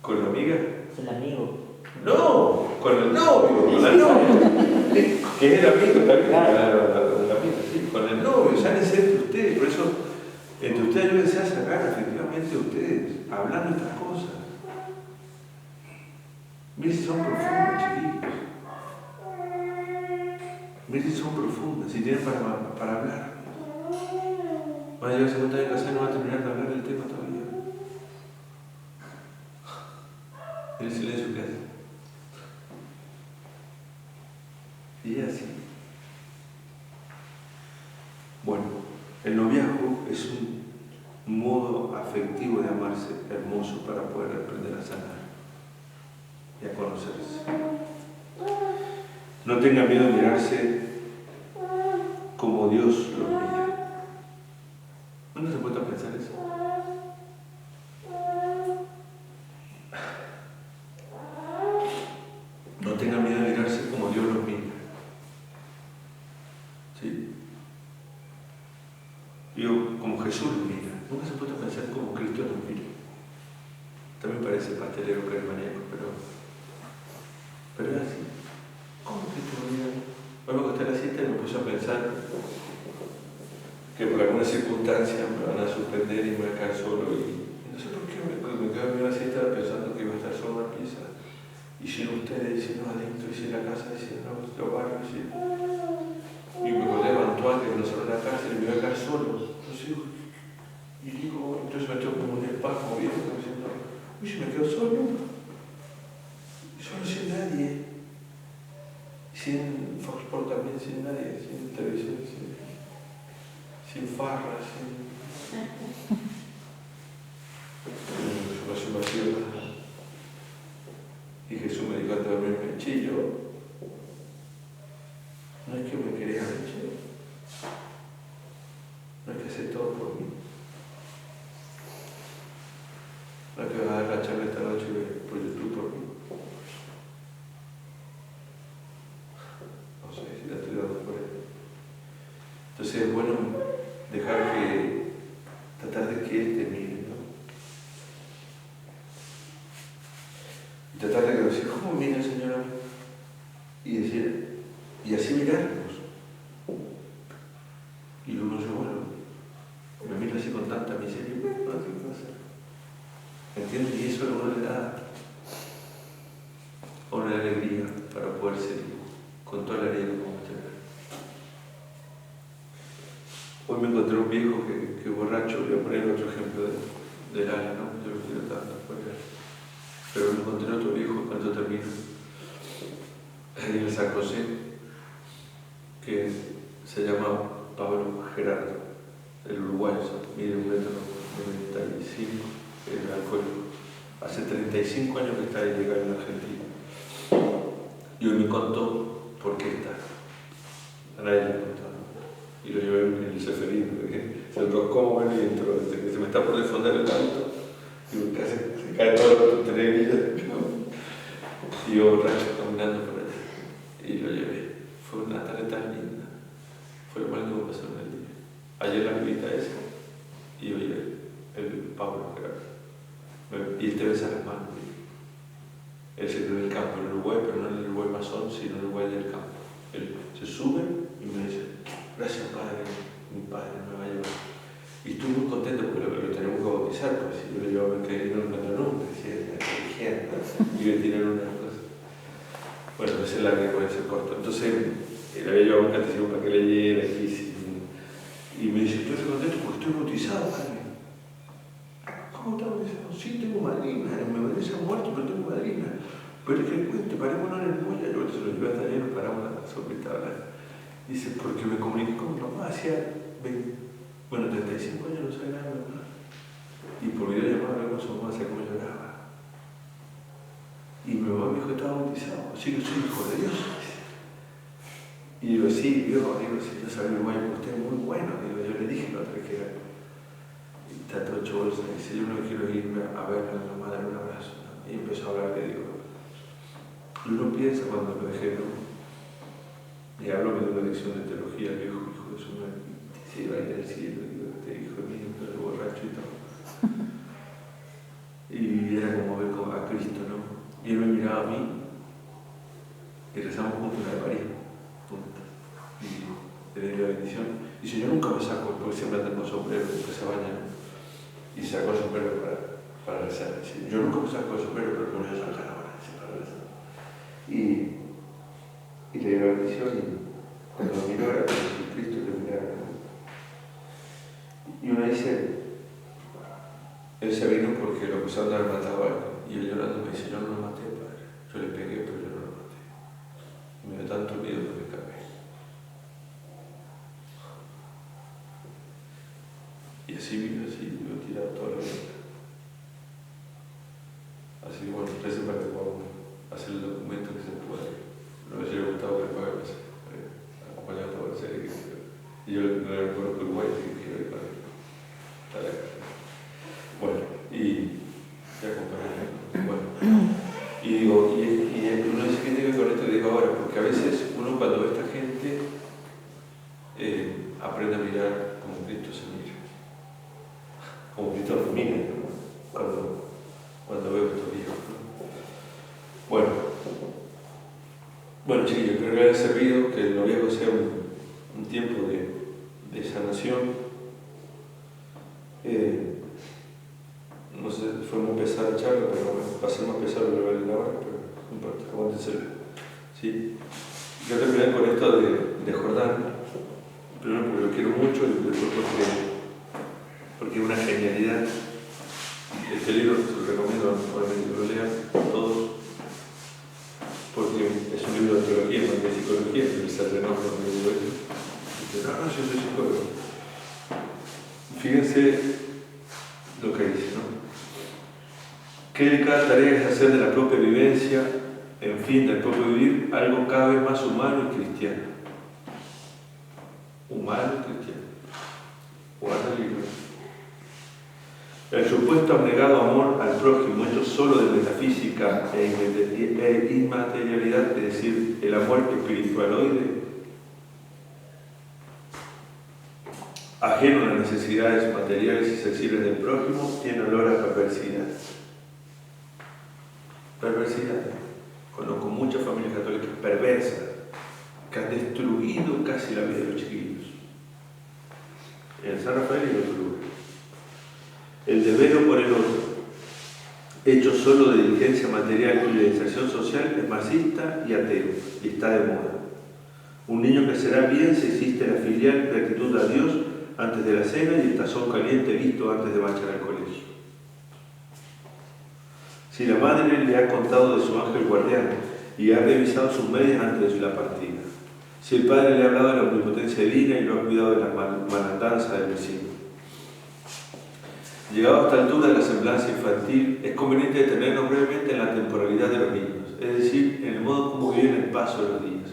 ¿Con la amiga? El amigo. No, con el novio, con la novia. Que es el amigo también. Claro, el amigo, sí, con el novio, sánense entre ustedes. Por eso, entre ustedes ayúdense a sanar efectivamente ustedes, hablando estas cosas. Miren si son profundas, chiquillos. Miren si son profundas, si tienen para hablar. Van a llegar a 50 años de casa y no van a terminar de hablar del tema todavía. El silencio que hace. Y así. Bueno, el noviazgo es un modo afectivo de amarse hermoso para poder aprender a sanar y a conocerse. No tengan miedo de mirarse como Dios los mira. ¿No se puede pensar eso? No tengan miedo de mirarse como Dios los mira. ¿Sí? Yo, como Jesús los mira. Nunca se puede pensar como Cristo los mira. También parece pastelero carimaniaco, pero es así. ¿Cómo Cristo los mira? Hoy me acosté a la siesta y me puse a pensar que por alguna circunstancia me van a suspender y me voy a quedar solo. Y no sé por qué me quedé en la siesta pensando que iba a estar solo en la pieza. Y sin ustedes, y sin los adentro, y sin la casa, y sin los barrios. Y me acordé de Antoine, que nos cerró la cárcel y me iba a quedar solo. Entonces me tengo como un espasmo viendo, diciendo, uy, me quedo solo. Y solo sin nadie. Sin Fox Sports también, sin nadie, sin televisión, sin farras, sin vacío. Y Jesús me dijo antes de dormirme, chillo, no es que me quería chillo. la charla esta noche por YouTube por mí. No sé si la estoy dando por ahí. Entonces es bueno tratar de que Él te mire, ¿no? Y tratar de decir, ¿cómo mira el Señor a mí? Y así mirarnos. Y uno dice, bueno, me mira así con tanta miseria, no sé qué hacer. ¿Entiendes? Y eso a uno le da una alegría para poder seguir con toda la alegría que podemos tener. Hoy me encontré un viejo que borracho, voy a poner otro ejemplo del ala, ¿no? Yo lo quiero tanto, pero me encontré otro viejo cuando termino, ahí en el San José, que se llama Pablo Gerardo, el uruguayo, mide 1,95 m, es alcohólico. Hace 35 años que está ilegal en Argentina. Y hoy me contó por qué está. A nadie le contó. Y lo llevé en el ceferino, se enroscó bueno y entró, que se me está por desfondar el auto, y casi se cae todo el televisor, y yo borracho caminando por allá, y lo llevé. Fue una tarde tan linda, fue lo más que me pasó en el día. Ayer la bebita esa, y hoy el Pablo Gerardo, y él te besa las manos. Él se quedó en el campo, en Uruguay, pero no en el Uruguay masón, sino en el Uruguay del campo. Él se sube y me dice, gracias Padre, mi Padre me va a llevar. Y estoy muy contento porque lo tenemos que bautizar, porque si yo lo llevaba a que no lo encuentro nunca, si es la religión, y le tiran una cosa. Bueno, esa es la que puede ser corto. Entonces, le había llevado un catecismo para que leyera, y me dice, estoy contento porque estoy bautizado, Padre. ¿Cómo estás bautizado? Sí, tengo madrina, mi madrina se ha muerto, pero tengo madrina. Pero es que cuente, parémonos en el muelle, yo se lo llevé hasta allá y nos paramos a la sopita. Dice, porque me comuniqué con mi mamá, hacía 35 años no sabía nada de mi mamá. Y por videollamada hablé con su mamá, sabía cómo lloraba. Y mi mamá me dijo que estaba bautizado, así que soy hijo de Dios. Y digo, sí, Dios, si yo sabía Uruguay, porque usted es muy bueno. Digo, yo le dije la otra vez que era. Y está todo hecho bolsa, y dice, yo no quiero irme a ver a mi mamá, darle un abrazo. ¿No? Y empezó a hablar, le digo, uno piensa cuando lo dejé, ¿no? Y hablo de una lección de teología, el viejo hijo de su madre, se iba a ir al cielo, digo, este hijo mío, todo borracho y todo. Y era como ver a Cristo, ¿no? Y él me miraba a mí, y rezamos juntos la de París, juntos. Y le di la bendición. Y dice, yo nunca me saco, porque siempre ando con sombrero, después se baña, ¿no? Y sacó el sombrero para rezar. Dice, yo nunca me saco el sombrero, pero me voy a sacar ahora, dice, para rezar. Y le dio la bendición y cuando lo miró era como si Cristo le mirara. Y uno dice, él se vino porque lo acusaron de haber matado a él. Y él llorando me dice, yo no lo maté, Padre. Yo le pegué, pero yo no lo maté. Y me dio tanto miedo que me cagué. Y así vivo tirado toda la vida. Así que bueno, parece para que podamos hacer el documento que se puede. No me hubiera gustado que me pague acompañado por la serie. Y yo no le conozco Uruguay, así que quiero ir para la casa. Bueno, y ya acompañé. Bueno, y digo, y uno dice que tiene que ver con esto que digo ahora, porque a veces uno cuando ve a esta gente aprende a mirar como Cristo se mira. Como Cristo nos mira, ¿no? Cuando veo estos viejos, ¿no? Bueno, chiquillos, creo que les ha servido que el noviazgo sea un tiempo de sanación. No sé, fue muy pesada la charla, pero bueno, va a ser más pesado lo de la hora, pero no importa, aguántenselo. ¿Sí? Yo terminé con esto de Jordán, primero porque lo quiero mucho y después porque es una genialidad. Este libro se lo recomiendo, obviamente que lo lean todos, porque es un libro de teología, no de psicología, pero se renova cuando yo digo eso. Dice, no, yo soy psicólogo. Fíjense lo que dice, ¿no? Que de cada tarea es hacer de la propia vivencia, en fin, del propio vivir, algo cada vez más humano y cristiano. Humano y cristiano. Guarda el libro. El supuesto abnegado amor al prójimo, hecho solo de metafísica e inmaterialidad, es decir, el amor espiritualoide, ajeno a las necesidades materiales y sensibles del prójimo, tiene olor a perversidad. Perversidad. Conozco muchas familias católicas perversas que han destruido casi la vida de los chiquillos. En San Rafael y en otro lugar. El deber por el otro, hecho solo de diligencia material y de inserción social, es marxista y ateo, y está de moda. Un niño crecerá bien si existe la filial gratitud a Dios antes de la cena y el tazón caliente listo antes de marchar al colegio. Si la madre le ha contado de su ángel guardián y ha revisado sus medias antes de la partida. Si el padre le ha hablado de la omnipotencia divina y lo ha cuidado de la malandanza del vecino. Llegado a esta altura de la semblanza infantil, es conveniente detenernos brevemente en la temporalidad de los niños, es decir, en el modo como viven el paso de los días.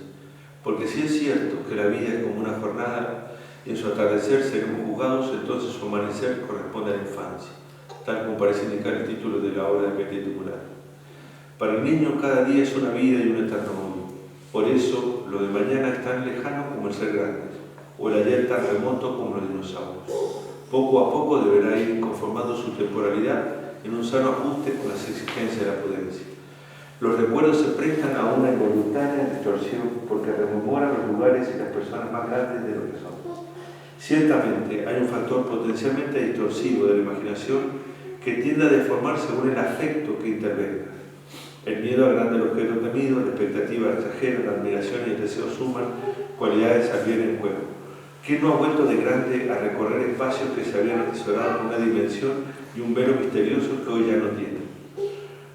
Porque si es cierto que la vida es como una jornada y en su atardecer seremos juzgados, entonces su amanecer corresponde a la infancia, tal como parece indicar el título de la obra de Perpetuo Mural. Para el niño cada día es una vida y un eterno mundo. Por eso lo de mañana es tan lejano como el ser grande, o el ayer tan remoto como los dinosaurios. Poco a poco deberá ir conformando su temporalidad en un sano ajuste con las exigencias de la prudencia. Los recuerdos se prestan a una involuntaria distorsión porque rememoran los lugares y las personas más grandes de lo que son. Ciertamente hay un factor potencialmente distorsivo de la imaginación que tiende a deformar según el afecto que intervenga. El miedo al grande objeto temido, la expectativa exagera, la admiración y el deseo suman cualidades al bien en juego. ¿Quién no ha vuelto de grande a recorrer espacios que se habían atesorado con una dimensión y un velo misterioso que hoy ya no tiene?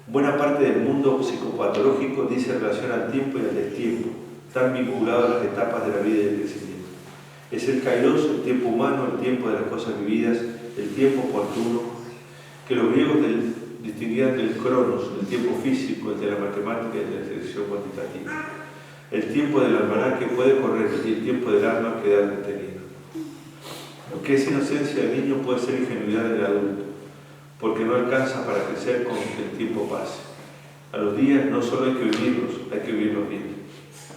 Buena parte del mundo psicopatológico dice relación al tiempo y al destiempo, tan vinculado a las etapas de la vida y el crecimiento. Es el kairos, el tiempo humano, el tiempo de las cosas vividas, el tiempo oportuno, que los griegos distinguían del cronos, el tiempo físico, el de la matemática y el de la selección cuantitativa. El tiempo del almanaque puede correr y el tiempo del alma queda detenido. Lo que es inocencia del niño puede ser ingenuidad del adulto, porque no alcanza para crecer con que el tiempo pase. A los días no solo hay que vivirlos, hay que vivirlos bien.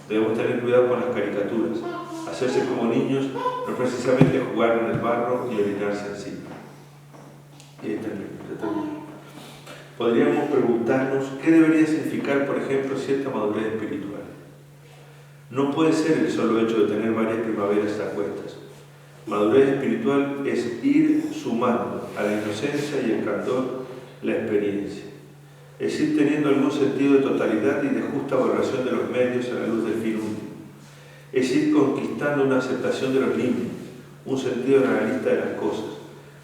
Debemos tener cuidado con las caricaturas. Hacerse como niños no es precisamente jugar en el barro y orinarse encima. Y ahí termino. Podríamos preguntarnos qué debería significar, por ejemplo, cierta madurez espiritual. No puede ser el solo hecho de tener varias primaveras a cuestas. Madurez espiritual es ir sumando a la inocencia y el candor la experiencia. Es ir teniendo algún sentido de totalidad y de justa valoración de los medios a la luz del fin último. Es ir conquistando una aceptación de los límites, un sentido realista de las cosas,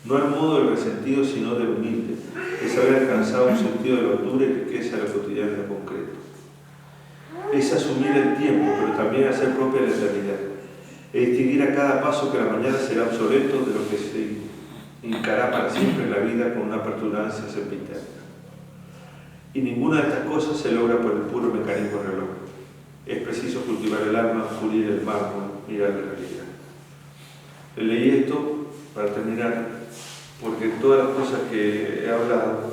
no al modo del resentido sino del humilde, es haber alcanzado un sentido de la hondura y riqueza de lo cotidiano y lo concreto. Es asumir el tiempo, pero también hacer propia la eternidad. Es distinguir a cada paso que la mañana será obsoleto de lo que se hincará para siempre en la vida con una perturancia sempiterna. Y ninguna de estas cosas se logra por el puro mecanismo del reloj. Es preciso cultivar el alma, pulir el mármol, mirar la realidad. Leí esto para terminar, porque todas las cosas que he hablado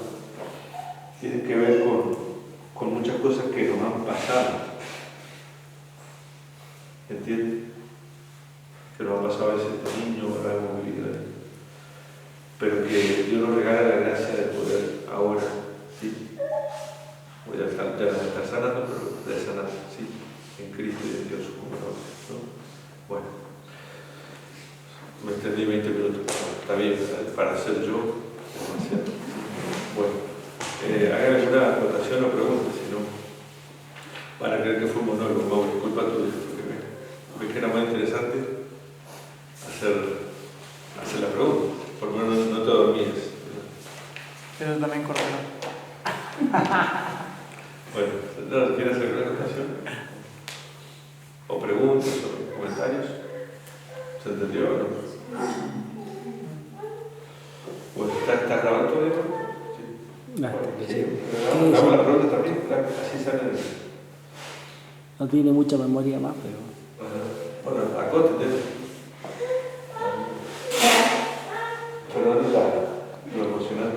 tienen que ver con muchas cosas que nos han pasado. ¿Entiendes? Que nos ha pasado a veces este niño, la hemos vivido, pero que Dios nos regala la gracia de poder ahora, ¿sí? Voy a estar sanando, pero de sanar, ¿sí? En Cristo y en Dios como ¿no? Bueno, me extendí 20 minutos, está bien, para ser yo, demasiado. Bueno, hagan alguna anotación o pregunta, si no, van a creer que fue un monólogo, Mauro, disculpa tuya, porque me queda más interesante hacer la pregunta, por lo menos no te dormías. Eso también correcto. Bueno, ¿quieres hacer alguna anotación? ¿O preguntas o comentarios? ¿Se entendió o no? Bueno, ¿está grabando todo esto? Sí. Hagamos la pregunta también, claro, así sale. No tiene mucha memoria más, pero... Bueno, acótate. Pero no es lo emocionante.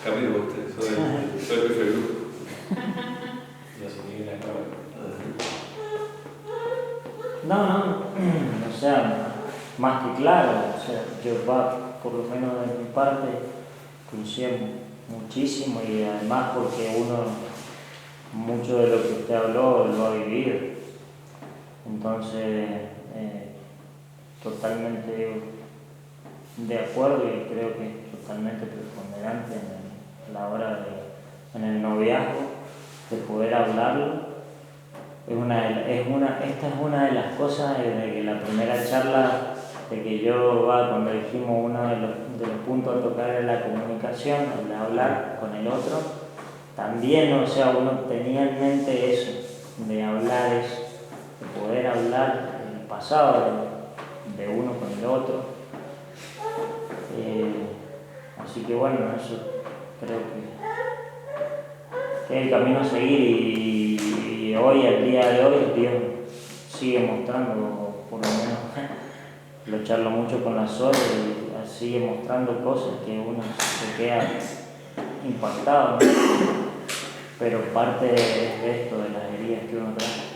Camilo, usted, soy el jefe del grupo. No se niega la cámara. No, o sea, más que claro, o sea, yo por lo menos de mi parte, coincido muchísimo y además porque mucho de lo que usted habló lo ha vivido. Entonces, totalmente de acuerdo y creo que es totalmente preponderante en la hora en el noviazgo, de poder hablarlo. Esta es una de las cosas de que la primera charla de que cuando dijimos uno de los puntos a tocar era la comunicación, el de hablar con el otro, también, o sea, uno tenía en mente eso, de hablar eso, de poder hablar el pasado de uno con el otro. Así que bueno, eso creo que es el camino a seguir y hoy, al día de hoy, Dios sigue mostrando, por lo menos lo charlo mucho con la Sol y sigue mostrando cosas que uno se queda impactado, ¿no? Pero parte de esto, de las heridas que uno trae.